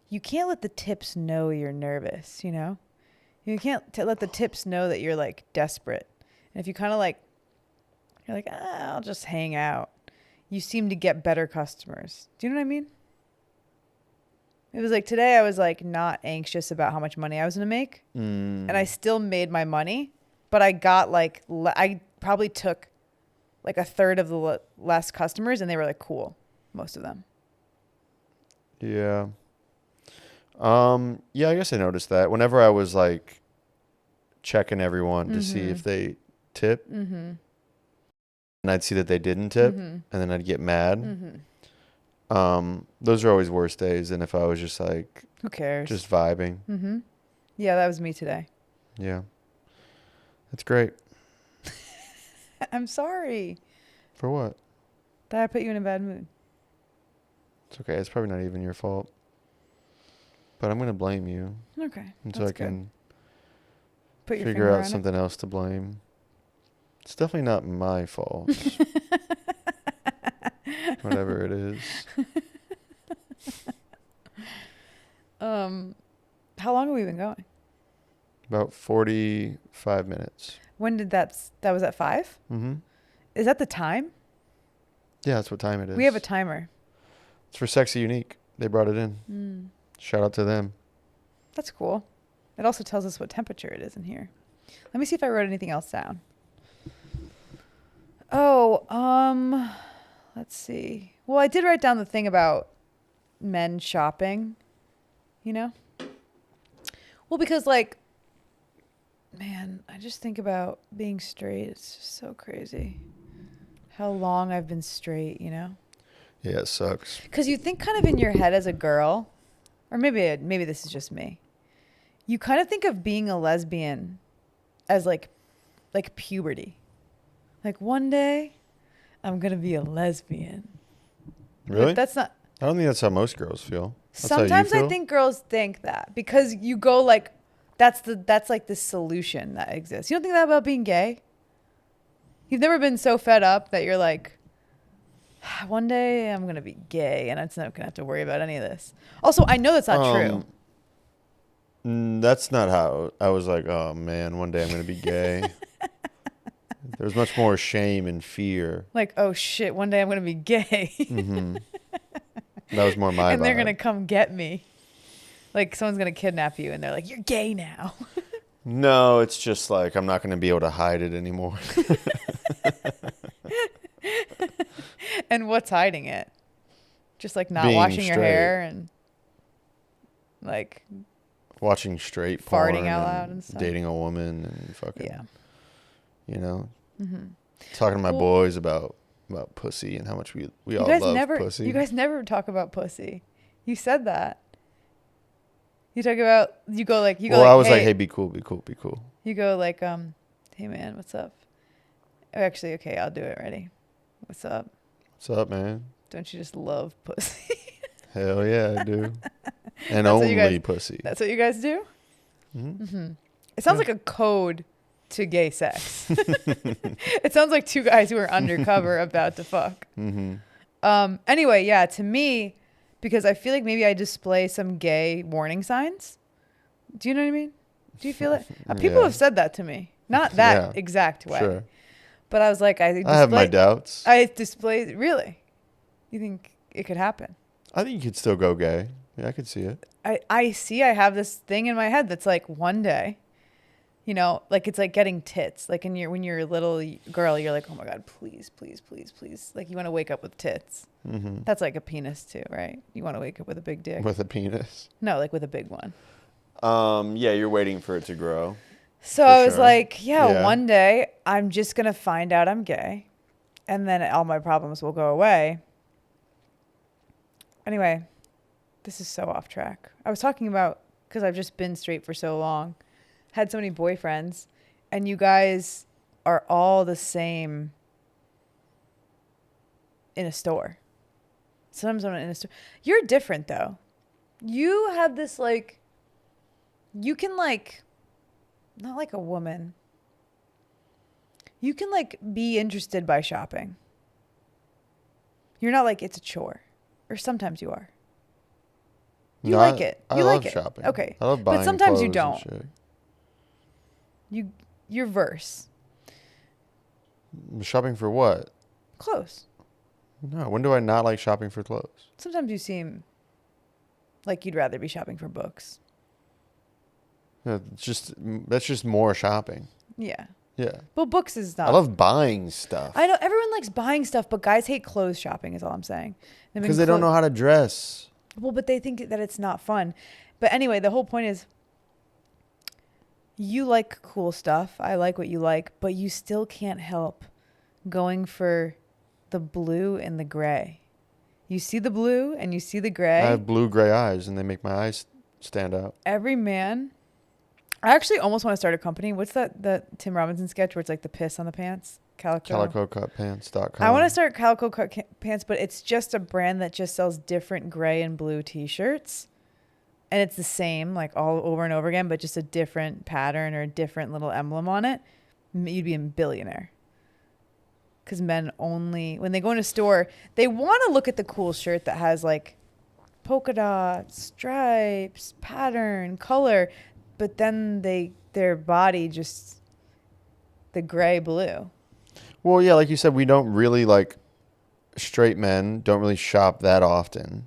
you can't let the tips know you're nervous, you know? You can't let the tips know that you're like desperate. And if you kind of like, you're like, I'll just hang out, you seem to get better customers. Do you know what I mean? It was like today I was like not anxious about how much money I was going to make. And I still made my money, but I got like, I probably took like a third of the less customers and they were like cool. Most of them. Yeah. Yeah, I guess I noticed that. Whenever I was like checking everyone to see if they tip, and I'd see that they didn't tip, and then I'd get mad. Those are always worse days than if I was just like, who cares? just vibing. Yeah, that was me today. Yeah. That's great. I'm sorry For what? that I put you in a bad mood. It's okay. It's probably not even your fault. But I'm going to blame you. Okay. Until I can put your figure out something else to blame. It's definitely not my fault. Whatever it is. How long have we been going? About 45 minutes. When did that was at 5? Mm-hmm. Is that the time? Yeah, that's what time it is. We have a timer. It's for Sexy Unique. They brought it in. Shout out to them. That's cool. It also tells us what temperature it is in here. Let me see if I wrote anything else down. Oh, let's see. Well, I did write down the thing about men shopping, you know? Well, because like, man, I just think about being straight. It's just so crazy how long I've been straight, you know? Yeah, it sucks. Because you think kind of in your head as a girl, or maybe this is just me. You kind of think of being a lesbian as like puberty. Like one day I'm going to be a lesbian. Really? But that's not. I don't think that's how most girls feel. That's Sometimes how you I feel? think girls think that because you go like, that's like the solution that exists. You don't think that about being gay? You've never been so fed up that you're like, one day I'm going to be gay and I'm not going to have to worry about any of this. Also, I know that's not true. That's not how I was like, oh man, one day I'm going to be gay. There's much more shame and fear. Like, oh shit, one day I'm going to be gay. That was more my and vibe. they're going to come get me. Like someone's going to kidnap you and they're like, you're gay now. No, it's just like I'm not going to be able to hide it anymore. And what's hiding it? Just like not Being washing your straight. hair and like Watching straight farting porn out loud and stuff. dating a woman and fucking, Yeah. you know, talking to my boys about pussy and how much we all love pussy. You guys never talk about pussy. You said that. You talk about Well, I was like, hey, be cool, be cool, be cool. You go like, hey man, what's up? Oh, actually, okay, I'll do it. Ready? What's up? What's up, man? Don't you just love pussy? Hell yeah, I do. And That's what you only guys- pussy. That's what you guys do? Mm-hmm. It sounds like a code to gay sex. It sounds like two guys who are undercover about to fuck. Anyway, yeah, to me, because I feel like maybe I display some gay warning signs. Do you know what I mean? Do you feel it? People Yeah. have said that to me. Not that exact way. Sure. But I was like, I have my doubts. I display, really? You think it could happen? I think you could still go gay. Yeah, I could see it. I have this thing in my head that's like one day, you know, like it's like getting tits. Like when you're a little girl, you're like, oh my God, please, please, please, please. Like you want to wake up with tits. That's like a penis too, right? You want to wake up with a big dick. With a penis? No, like with a big one. Yeah, you're waiting for it to grow. So For I was sure. like, Yeah. one day I'm just going to find out I'm gay and then all my problems will go away. Anyway, this is so off track. I was talking about, because I've just been straight for so long, had so many boyfriends, and you guys are all the same in a store. Sometimes I'm in a store. You're different though. You have this like, you can like, not like a woman, You can like be interested by shopping. You're not like it's a chore, or sometimes you are. You like it. You I like love it. shopping. Okay. I love buying But sometimes you clothes and don't. shit. You're verse. Shopping for what? Clothes. No. When do I not like shopping for clothes? Sometimes you seem like you'd rather be shopping for books. No, that's just more shopping. Yeah. Yeah. But books is not. I love buying stuff. I know everyone likes buying stuff, but guys hate clothes shopping is all I'm saying. Because they don't know how to dress. Well, but they think that it's not fun. But anyway, the whole point is you like cool stuff. I like what you like, but you still can't help going for the blue and the gray. You see the blue and you see the gray. I have blue-gray eyes, and they make my eyes stand out. Every man. I actually almost want to start a company. What's that Tim Robinson sketch where it's like the piss on the pants? CalicoCutPants.com. I want to start Calico Cut Pants, but it's just a brand that just sells different gray and blue t-shirts. And it's the same, like all over and over again, but just a different pattern or a different little emblem on it. You'd be a billionaire. Because men only, when they go in a store, they want to look at the cool shirt that has like polka dots, stripes, pattern, color. But then their body just the gray blue. Well, yeah, like you said, we don't really like straight men don't really shop that often,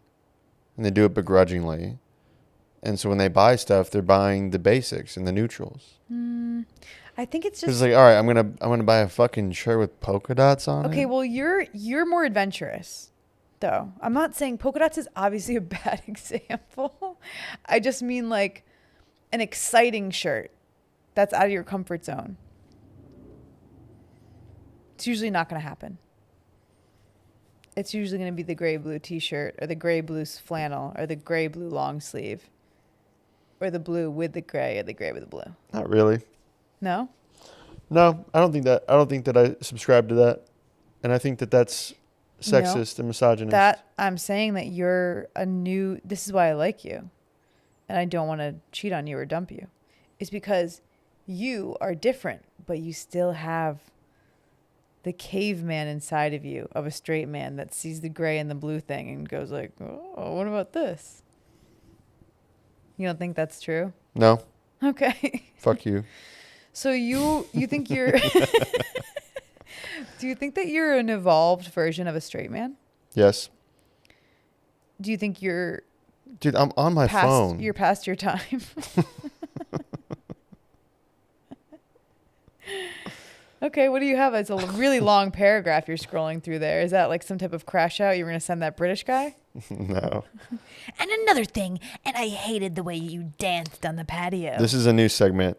and they do it begrudgingly. And so when they buy stuff, they're buying the basics and the neutrals. I think it's Because just like, all right, I'm gonna buy a fucking shirt with polka dots on it. okay. Well, you're more adventurous, though. I'm not saying polka dots is obviously a bad example. I just mean like an exciting shirt that's out of your comfort zone. It's usually not going to happen. It's usually going to be the gray blue t-shirt or the gray blue flannel or the gray blue long sleeve or the blue with the gray or the gray with the blue. Not really. No? No, I don't think that. I don't think that I subscribe to that, and I think that that's sexist and misogynist. That I'm saying that you're this is why I like you and I don't want to cheat on you or dump you. It's because you are different, but you still have the caveman inside of you of a straight man that sees the gray and the blue thing and goes like, oh, what about this? You don't think that's true? No. Okay. Fuck you. So you think you're do you think that you're an evolved version of a straight man? Yes. Do you think you're Dude, I'm on my phone. You're past your time? Okay, what do you have? It's a really long paragraph you're scrolling through there. Is that like some type of crash out? You were going to send that British guy? No. And another thing, and I hated the way you danced on the patio. This is a new segment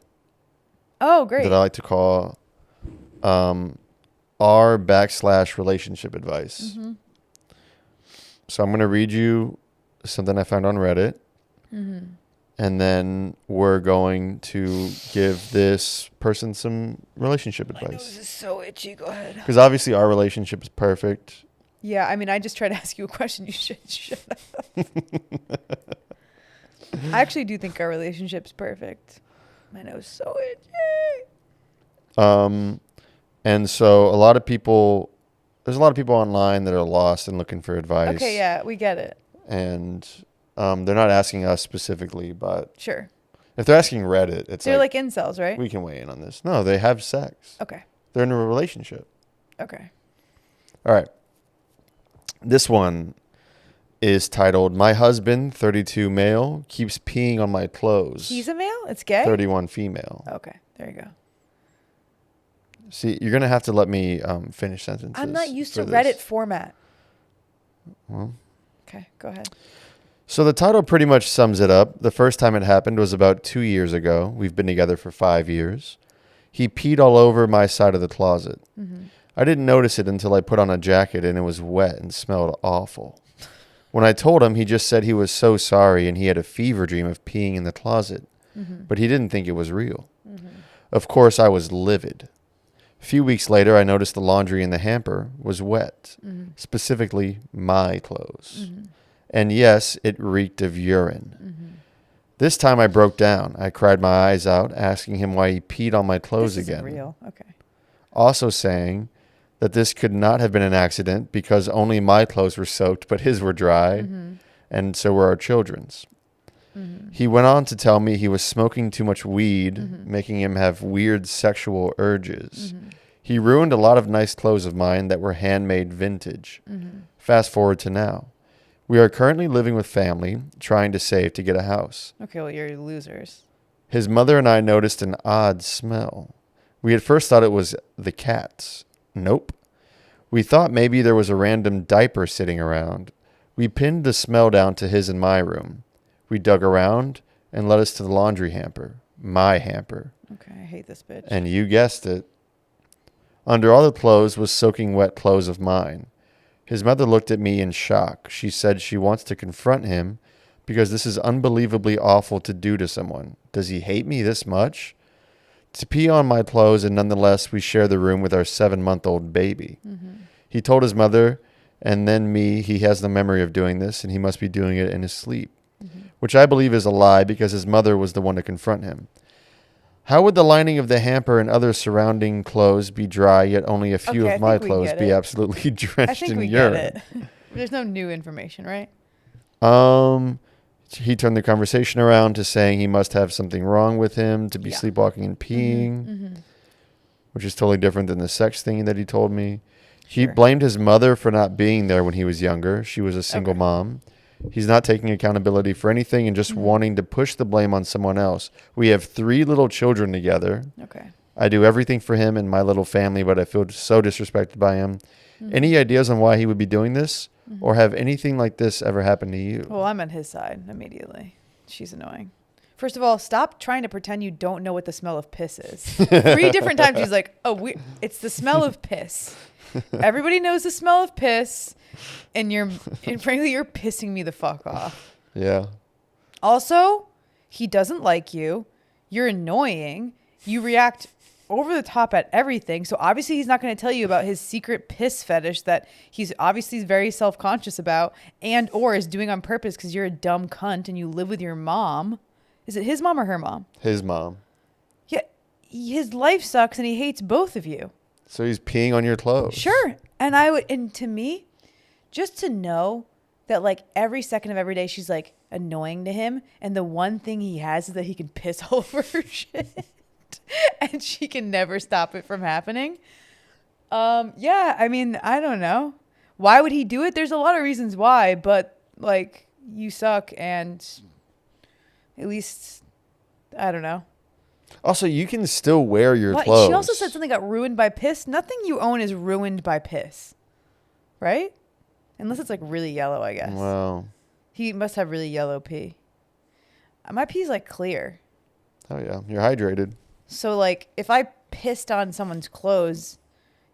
Oh, great. that I like to call r/relationship advice. Mm-hmm. So I'm going to read you something I found on Reddit. Mm-hmm. And then we're going to give this person some relationship My nose advice. is so itchy. Go ahead. Because obviously our relationship is perfect. Yeah, I mean, I just tried to ask you a question. You should shut up. I actually do think our relationship's perfect. My nose is so itchy. And so there's a lot of people online that are lost and looking for advice. Okay, yeah, we get it. And they're not asking us specifically, but Sure. if they're asking Reddit, it's They're like incels, right? we can weigh in on this. No, they have sex. Okay. They're in a relationship. Okay. All right. This one is titled, My Husband, 32 male, keeps peeing on my clothes. He's a male? It's gay? 31 female. Okay, there you go. See, you're going to have to let me finish sentences. I'm not used to for this. Reddit format. Well. Okay, go ahead. So the title pretty much sums it up. The first time it happened was about 2 years ago. We've been together for 5 years. He peed all over my side of the closet. Mm-hmm. I didn't notice it until I put on a jacket and it was wet and smelled awful. When I told him, he just said he was so sorry and he had a fever dream of peeing in the closet. Mm-hmm. But he didn't think it was real. Mm-hmm. Of course, I was livid. A few weeks later, I noticed the laundry in the hamper was wet, Mm-hmm. specifically my clothes. Mm-hmm. And yes, it reeked of urine. Mm-hmm. This time I broke down. I cried my eyes out, asking him why he peed on my clothes This again. isn't real. Okay. also saying that this could not have been an accident because only my clothes were soaked, but his were dry, and so were our children's. He went on to tell me he was smoking too much weed, making him have weird sexual urges. He ruined a lot of nice clothes of mine that were handmade vintage. Fast forward to now. We are currently living with family, trying to save to get a house. Okay, well, you're losers. His mother and I noticed an odd smell. We at first thought it was the cats. Nope. We thought maybe there was a random diaper sitting around. We pinned the smell down to his and my room. We dug around and led us to the laundry hamper. My hamper. Okay, I hate this bitch. And you guessed it. Under all the clothes was soaking wet clothes of mine. His mother looked at me in shock. She said she wants to confront him because this is unbelievably awful to do to someone. Does he hate me this much? To pee on my clothes, and nonetheless we share the room with our 7-month-old baby. He told his mother and then me he has the memory of doing this and he must be doing it in his sleep, which I believe is a lie because his mother was the one to confront him. How would the lining of the hamper and other surrounding clothes be dry, yet only a few Okay, of I my think we clothes get be it. absolutely I drenched think in we urine? get it. There's no new information, right? He turned the conversation around to saying he must have something wrong with him to be Yeah. sleepwalking and peeing, which is totally different than the sex thing that he told me. He Sure. blamed his mother for not being there when he was younger. She was a single Okay. mom. He's not taking accountability for anything and just wanting to push the blame on someone else. We have 3 little children together. Okay. I do everything for him and my little family, but I feel so disrespected by him. Any ideas on why he would be doing this? Or have anything like this ever happened to you? Well, I'm on his side immediately. She's annoying. First of all, stop trying to pretend you don't know what the smell of piss is. 3 different times she's like, it's the smell of piss. Everybody knows the smell of piss, and frankly, you're pissing me the fuck off. Yeah. Also, he doesn't like you. You're annoying. You react over the top at everything. So obviously he's not going to tell you about his secret piss fetish that he's obviously very self-conscious about and or is doing on purpose because you're a dumb cunt and you live with your mom. Is it his mom or her mom? His mom. Yeah. His life sucks and he hates both of you. So he's peeing on your clothes. Sure. And to me, just to know that like every second of every day she's like annoying to him and the one thing he has is that he can piss all over her shit and she can never stop it from happening. Yeah, I mean, I don't know. Why would he do it? There's a lot of reasons why, but like you suck and at least I don't know. Also, you can still wear your What? clothes. She also said something got ruined by piss. Nothing you own is ruined by piss. Right? Unless it's like really yellow, I guess. Wow. He must have really yellow pee. My pee's like clear. Oh, yeah. You're hydrated. So like if I pissed on someone's clothes,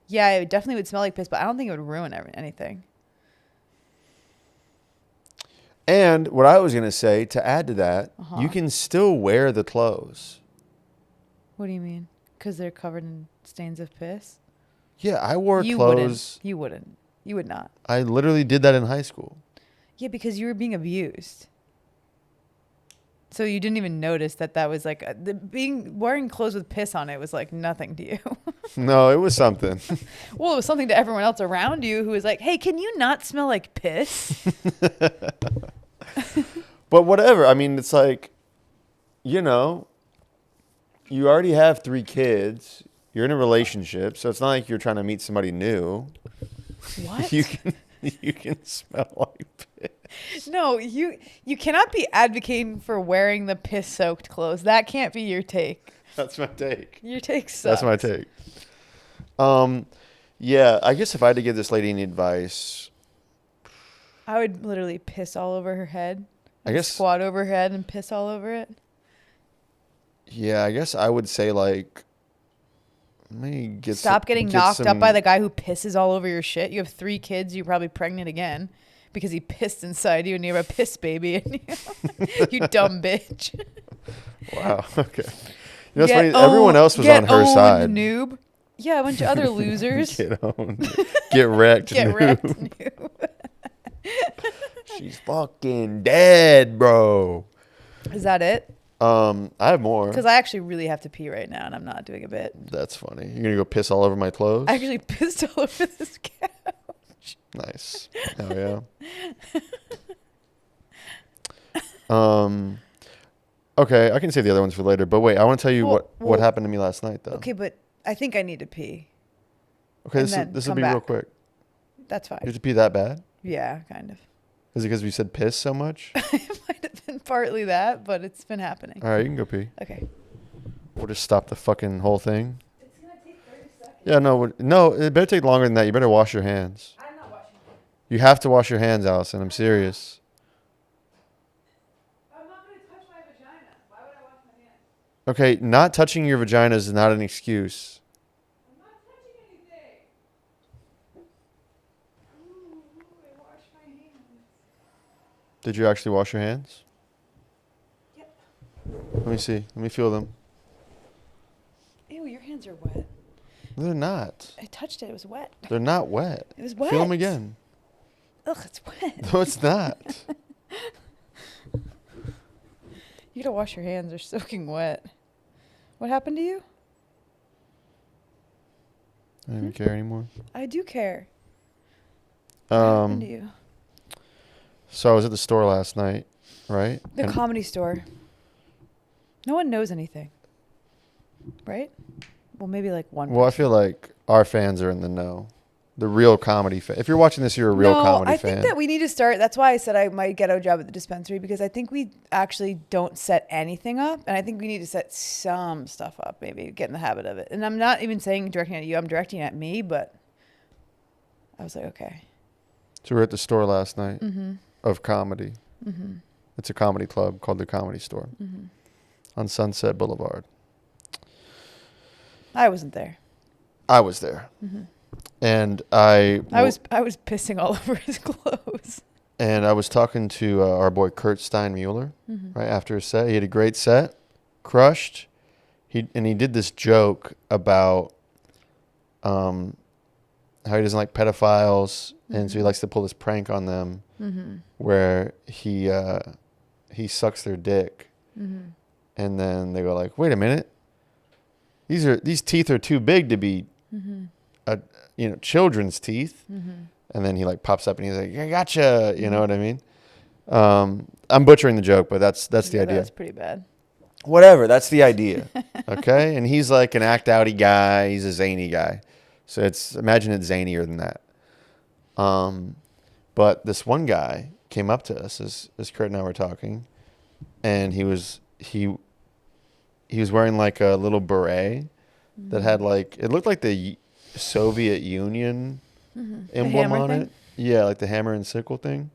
yeah, it definitely would smell like piss, but I don't think it would ruin anything. And what I was going to say, to add to that, you can still wear the clothes. What do you mean? Because they're covered in stains of piss? Yeah, I wore You clothes. You wouldn't. You would not. I literally did that in high school. Yeah, because you were being abused. So you didn't even notice that was like wearing clothes with piss on it was like nothing to you. No, it was something. Well, it was something to everyone else around you who was like, "Hey, can you not smell like piss?" But whatever. I mean, it's like, you know, you already have 3 kids. You're in a relationship, so it's not like you're trying to meet somebody new. What? You can smell like piss. No, you cannot be advocating for wearing the piss-soaked clothes. That can't be your take. That's my take. Your take sucks. That's my take. Yeah, I guess if I had to give this lady any advice, I would literally piss all over her head. I guess. Squat over her head and piss all over it. Yeah, I guess I would say like, maybe Stop getting knocked up by the guy who pisses all over your shit. You have 3 kids. You're probably pregnant again because he pissed inside you and you have a piss baby in you. You dumb bitch. Wow. Okay. You know what's funny? Everyone else was on her side. Noob. Yeah, a bunch of other losers. Get owned. Get wrecked. Get noob. wrecked, noob. She's fucking dead, bro. Is that it? I have more. Because I actually really have to pee right now, and I'm not doing a bit. That's funny. You're gonna go piss all over my clothes? I actually pissed all over this couch. Nice. Hell yeah. Okay, I can save the other ones for later. But wait, I want to tell you what happened to me last night, though. Okay, but I think I need to pee. Okay, and this will come be real back. quick. That's You fine. have to pee that bad? Yeah, kind of. Is it because we said piss so much? It might have been partly that, but it's been happening. All right, you can go pee. Okay. We'll just stop the fucking whole thing. It's going to take 30 seconds. Yeah, no, it better take longer than that. You better wash your hands. I'm not washing it. You have to wash your hands, Allison. I'm serious. I'm not going to touch my vagina. Why would I wash my hands? Okay, not touching your vagina is not an excuse. I'm not touching anything. Ooh, I washed my hands. Did you actually wash your hands? Yep. Let me see. Let me feel them. Ew, your hands are wet. They're not. I touched it. It was wet. They're not wet. It was wet. Feel them again. Ugh, it's wet. No, it's not. You gotta wash your hands. They're soaking wet. What happened to you? I don't even care anymore. I do care. What happened to you? So I was at the store last night, right? The And- comedy store. No one knows anything. Right? Well, maybe like one. Well, I feel like our fans are in the know. The real comedy fan. If you're watching this, you're a real comedy I fan. think that we need to start. That's why I said I might get a job at the dispensary, because I think we actually don't set anything up, and I think we need to set some stuff up. Maybe get in the habit of it. And I'm not even saying directing at you. I'm directing at me, but I was like, okay. So we were at the store last night Mm-hmm. of comedy. Mm-hmm. It's a comedy club called the Comedy Store Mm-hmm. on Sunset Boulevard. I wasn't there. I was there, Mm-hmm. and I I was pissing all over his clothes. and I was talking to our boy Kurt Steinmuller Mm-hmm. right after his set. He had a great set, crushed. He did this joke about how he doesn't like pedophiles, and so he likes to pull this prank on them, Mm-hmm. where he sucks their dick, Mm-hmm. and then they go like, "Wait a minute, these teeth are too big to be, Mm-hmm. children's teeth." Mm-hmm. And then he like pops up and he's like, "I gotcha," you know what I mean? I'm butchering the joke, but that's the idea. That's pretty bad. Whatever, that's the idea. Okay, and he's like an act outy guy. He's a zany guy, so imagine it's zanier than that. But this one guy came up to us as Kurt and I were talking, and he was wearing like a little beret that had like, it looked like the Soviet Union emblem on it. Yeah, like the hammer and sickle thing.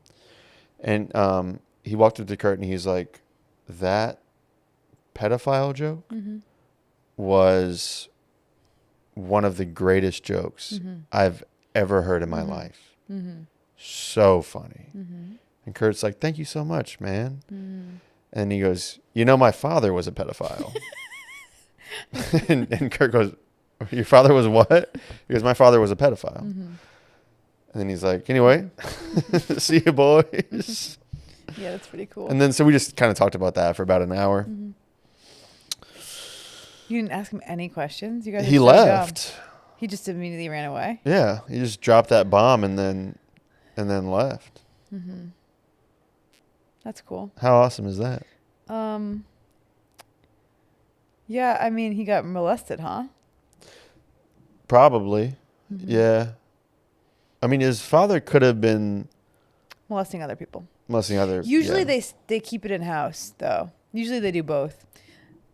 And he walked up to Kurt and he's like, "That pedophile joke Mm-hmm. was one of the greatest jokes Mm-hmm. I've ever heard in my Mhm. life. Mm-hmm. So funny." Mm-hmm. And Kurt's like, "Thank you so much, man." Mm-hmm. And he goes, "My father was a pedophile." and Kurt goes, "Your father was what?" He goes, "My father was a pedophile." Mm-hmm. And then he's like, "Anyway, see you boys." Yeah, that's pretty cool. And then so we just kind of talked about that for about an hour. Mm-hmm. You didn't ask him any questions? You guys are He so left. dumb. He just immediately ran away? Yeah, he just dropped that bomb and then left. Mm-hmm. That's cool. How awesome is that? Yeah, I mean, he got molested, huh? Probably. Mhm. Yeah. I mean, his father could have been Molesting other people. molesting other. Usually yeah. they keep it in house, though. Usually they do both.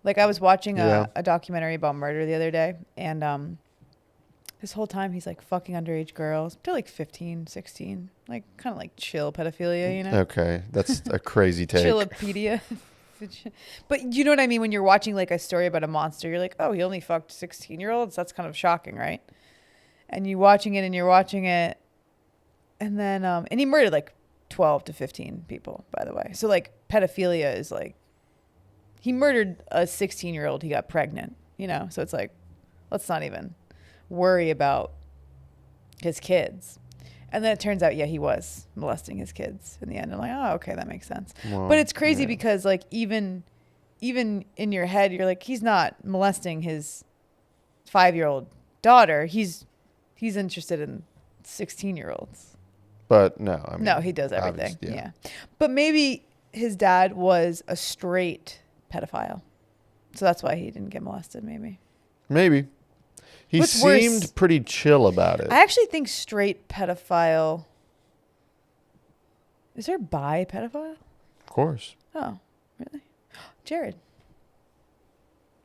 Like I was watching Yeah. a documentary about murder the other day, and this whole time he's like fucking underage girls. They're like 15, 16. Like kind of like chill pedophilia, you know? Okay, that's a crazy take. Chillopedia. But you know what I mean? When you're watching like a story about a monster, you're like, oh, he only fucked 16-year-olds? That's kind of shocking, right? And you're watching it, and then, and he murdered like 12 to 15 people, by the way. So like pedophilia is like, he murdered a 16-year-old, he got pregnant, So it's like, let's not even worry about his kids. And then it turns out, yeah, he was molesting his kids in the end. I'm like, oh, okay, that makes sense. Well, But it's crazy yeah. because like even even in your head, you're like, he's not molesting his 5-year-old daughter. He's interested in 16-year-olds. But no, I mean, No, he does everything. obvious- Yeah. But maybe his dad was a straight pedophile. So that's why he didn't get molested, maybe. Maybe. He What's seemed worse? pretty chill about it. I actually think straight pedophile. Is there bi pedophile? Of course. Oh, really? Jared.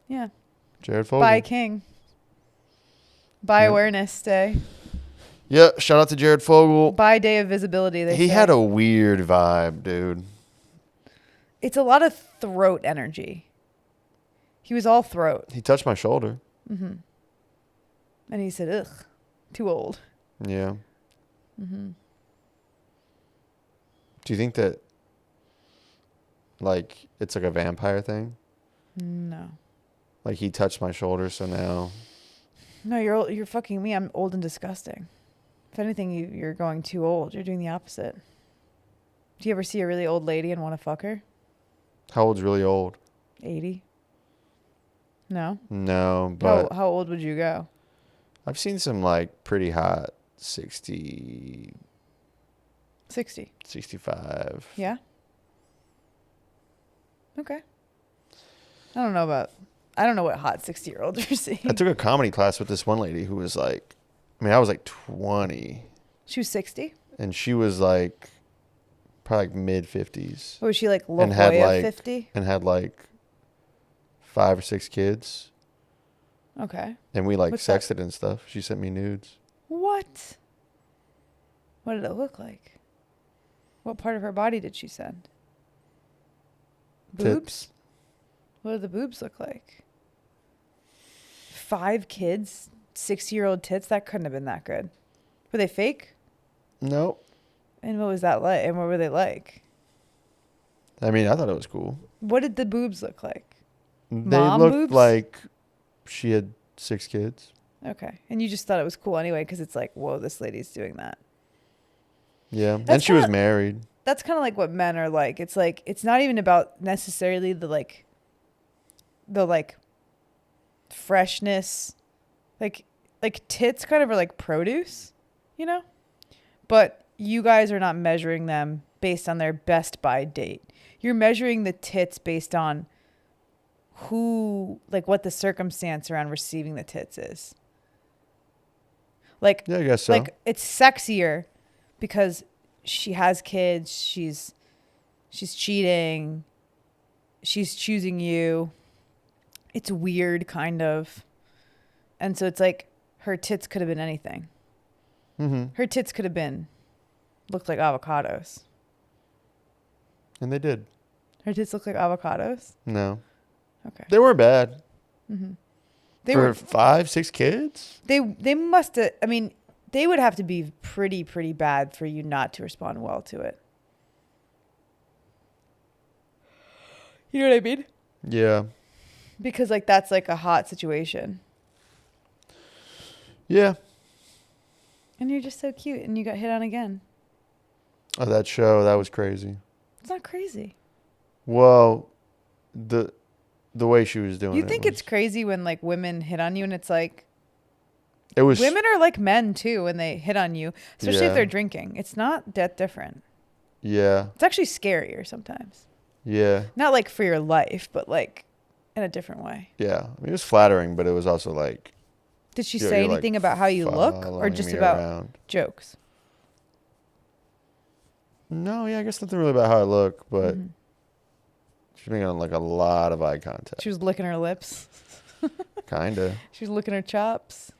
Yeah. Jared Fogle. Bi king. Bi Yep. awareness day. Yeah, shout out to Jared Fogle. Bi day of visibility. He say. had a weird vibe, dude. It's a lot of throat energy. He was all throat. He touched my shoulder. Mm-hmm. And he said, ugh, too old. Yeah. Mm-hmm. Do you think that, like, it's like a vampire thing? No. Like, he touched my shoulder, so now... No, you're old, you're fucking me. I'm old and disgusting. If anything, you're going too old. You're doing the opposite. Do you ever see a really old lady and want to fuck her? How old's really old? 80? No? No, but How old would you go? I've seen some, like, pretty hot 60, 60. 65. Yeah? Okay. I don't know what hot 60-year-olds are seeing. I took a comedy class with this one lady who was like, I mean, I was like 20, She was 60? and she was like, probably like mid-50s, Or was she like And had, La Jolla like- 50? and had like 5 or 6 kids. Okay. And we like What's that? sexted and stuff. She sent me nudes. What? What did it look like? What part of her body did she send? Boobs? Tits. What do the boobs look like? 5 kids? 60-year-old tits? That couldn't have been that good. Were they fake? Nope. And what was that like? And what were they like? I mean, I thought it was cool. What did the boobs look like? They Mom looked boobs? like she had 6 kids. Okay. And you just thought it was cool anyway because it's like, whoa, this lady's doing that. Yeah. And That's she was not- married. That's kind of like what men are like. It's like, it's not even about necessarily the freshness. Like tits kind of are like produce, you know? But you guys are not measuring them based on their best by date. You're measuring the tits based on what the circumstance around receiving the tits is. Like, Yeah, I guess so. like it's sexier because she has kids, she's cheating, she's choosing you. It's weird kind of. And so it's like her tits could have been anything. Mm-hmm. Her tits could have been looked like avocados. And they did. Her tits look like avocados? No. Okay. They were bad. Mm-hmm. They For were 5, 6 kids? they must have, I mean, they would have to be pretty bad for you not to respond well to it. You know what I mean? Yeah. Because like that's like a hot situation. Yeah. And you're just so cute and you got hit on again. Oh, that show, that was crazy. It's not crazy. Well, the way she was doing You it think was, it's crazy when like women hit on you and it's like it was women are like men too when they hit on you, especially Yeah. if they're drinking. It's not that different. Yeah. It's actually scarier sometimes. Yeah. Not like for your life, but like in a different way. Yeah. I mean, it was flattering, but it was also like Did she you're- say you're, like, anything about how you look or following just me about around. jokes? No, yeah, I guess nothing really about how I look, but Mhm. she's making like a lot of eye contact. She was licking her lips. Kinda. She was licking her chops.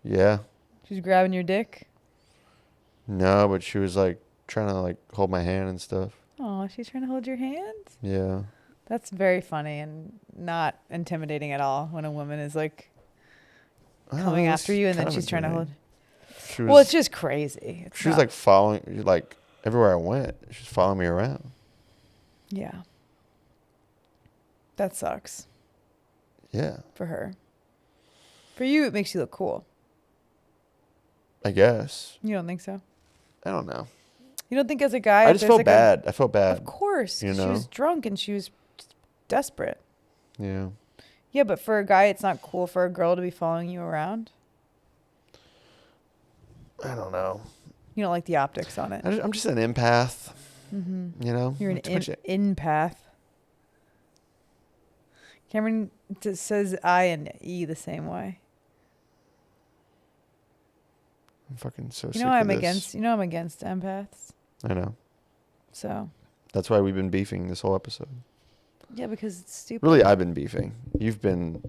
Yeah. She was grabbing your dick. No, but she was like trying to like hold my hand and stuff. Oh, she's trying to hold your hand? Yeah. That's very funny and not intimidating at all when a woman is like I don't coming know, after it's you and kind then of she's trying to hold. intimidating. She was, Well, it's just crazy. It's she was not- like following, like everywhere I went. She's following me around. yeah. That sucks Yeah, for her. For you, it makes you look cool. I guess. You don't think so? I don't know. You don't think as a guy? I if just there's felt like bad. I felt bad. Of course, 'cause you she was know? drunk and she was desperate. Yeah. Yeah, but for a guy, it's not cool for a girl to be following you around. I don't know. You don't like the optics on it. I'm just an empath. You know? You're an Too much- empath. Cameron says I and E the same way. I'm fucking so sick You know of I'm this. against. You know I'm against empaths. I know. So That's why we've been beefing this whole episode. yeah, because it's stupid. Really, I've been beefing. You've been.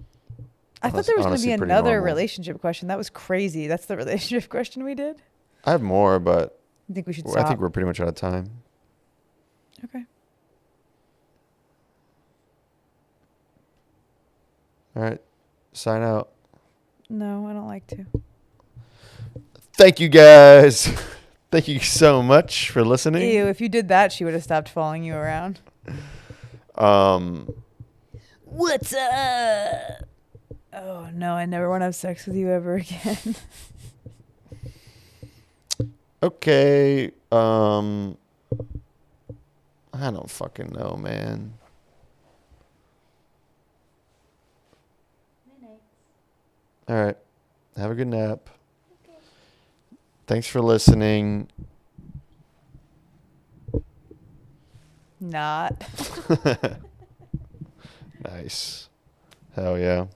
I thought there was going to honestly be pretty another normal. relationship question. That was crazy. That's the relationship question we did. I have more, but I think we should I stop. think we're pretty much out of time. Okay. All right. Sign out. No, I don't like to. Thank you guys. Thank you so much for listening. Ew, if you did that, she would have stopped following you around. What's up? Oh, no, I never want to have sex with you ever again. Okay. I don't fucking know, man. All right. Have a good nap. Thanks for listening. Not. Nice. Hell yeah.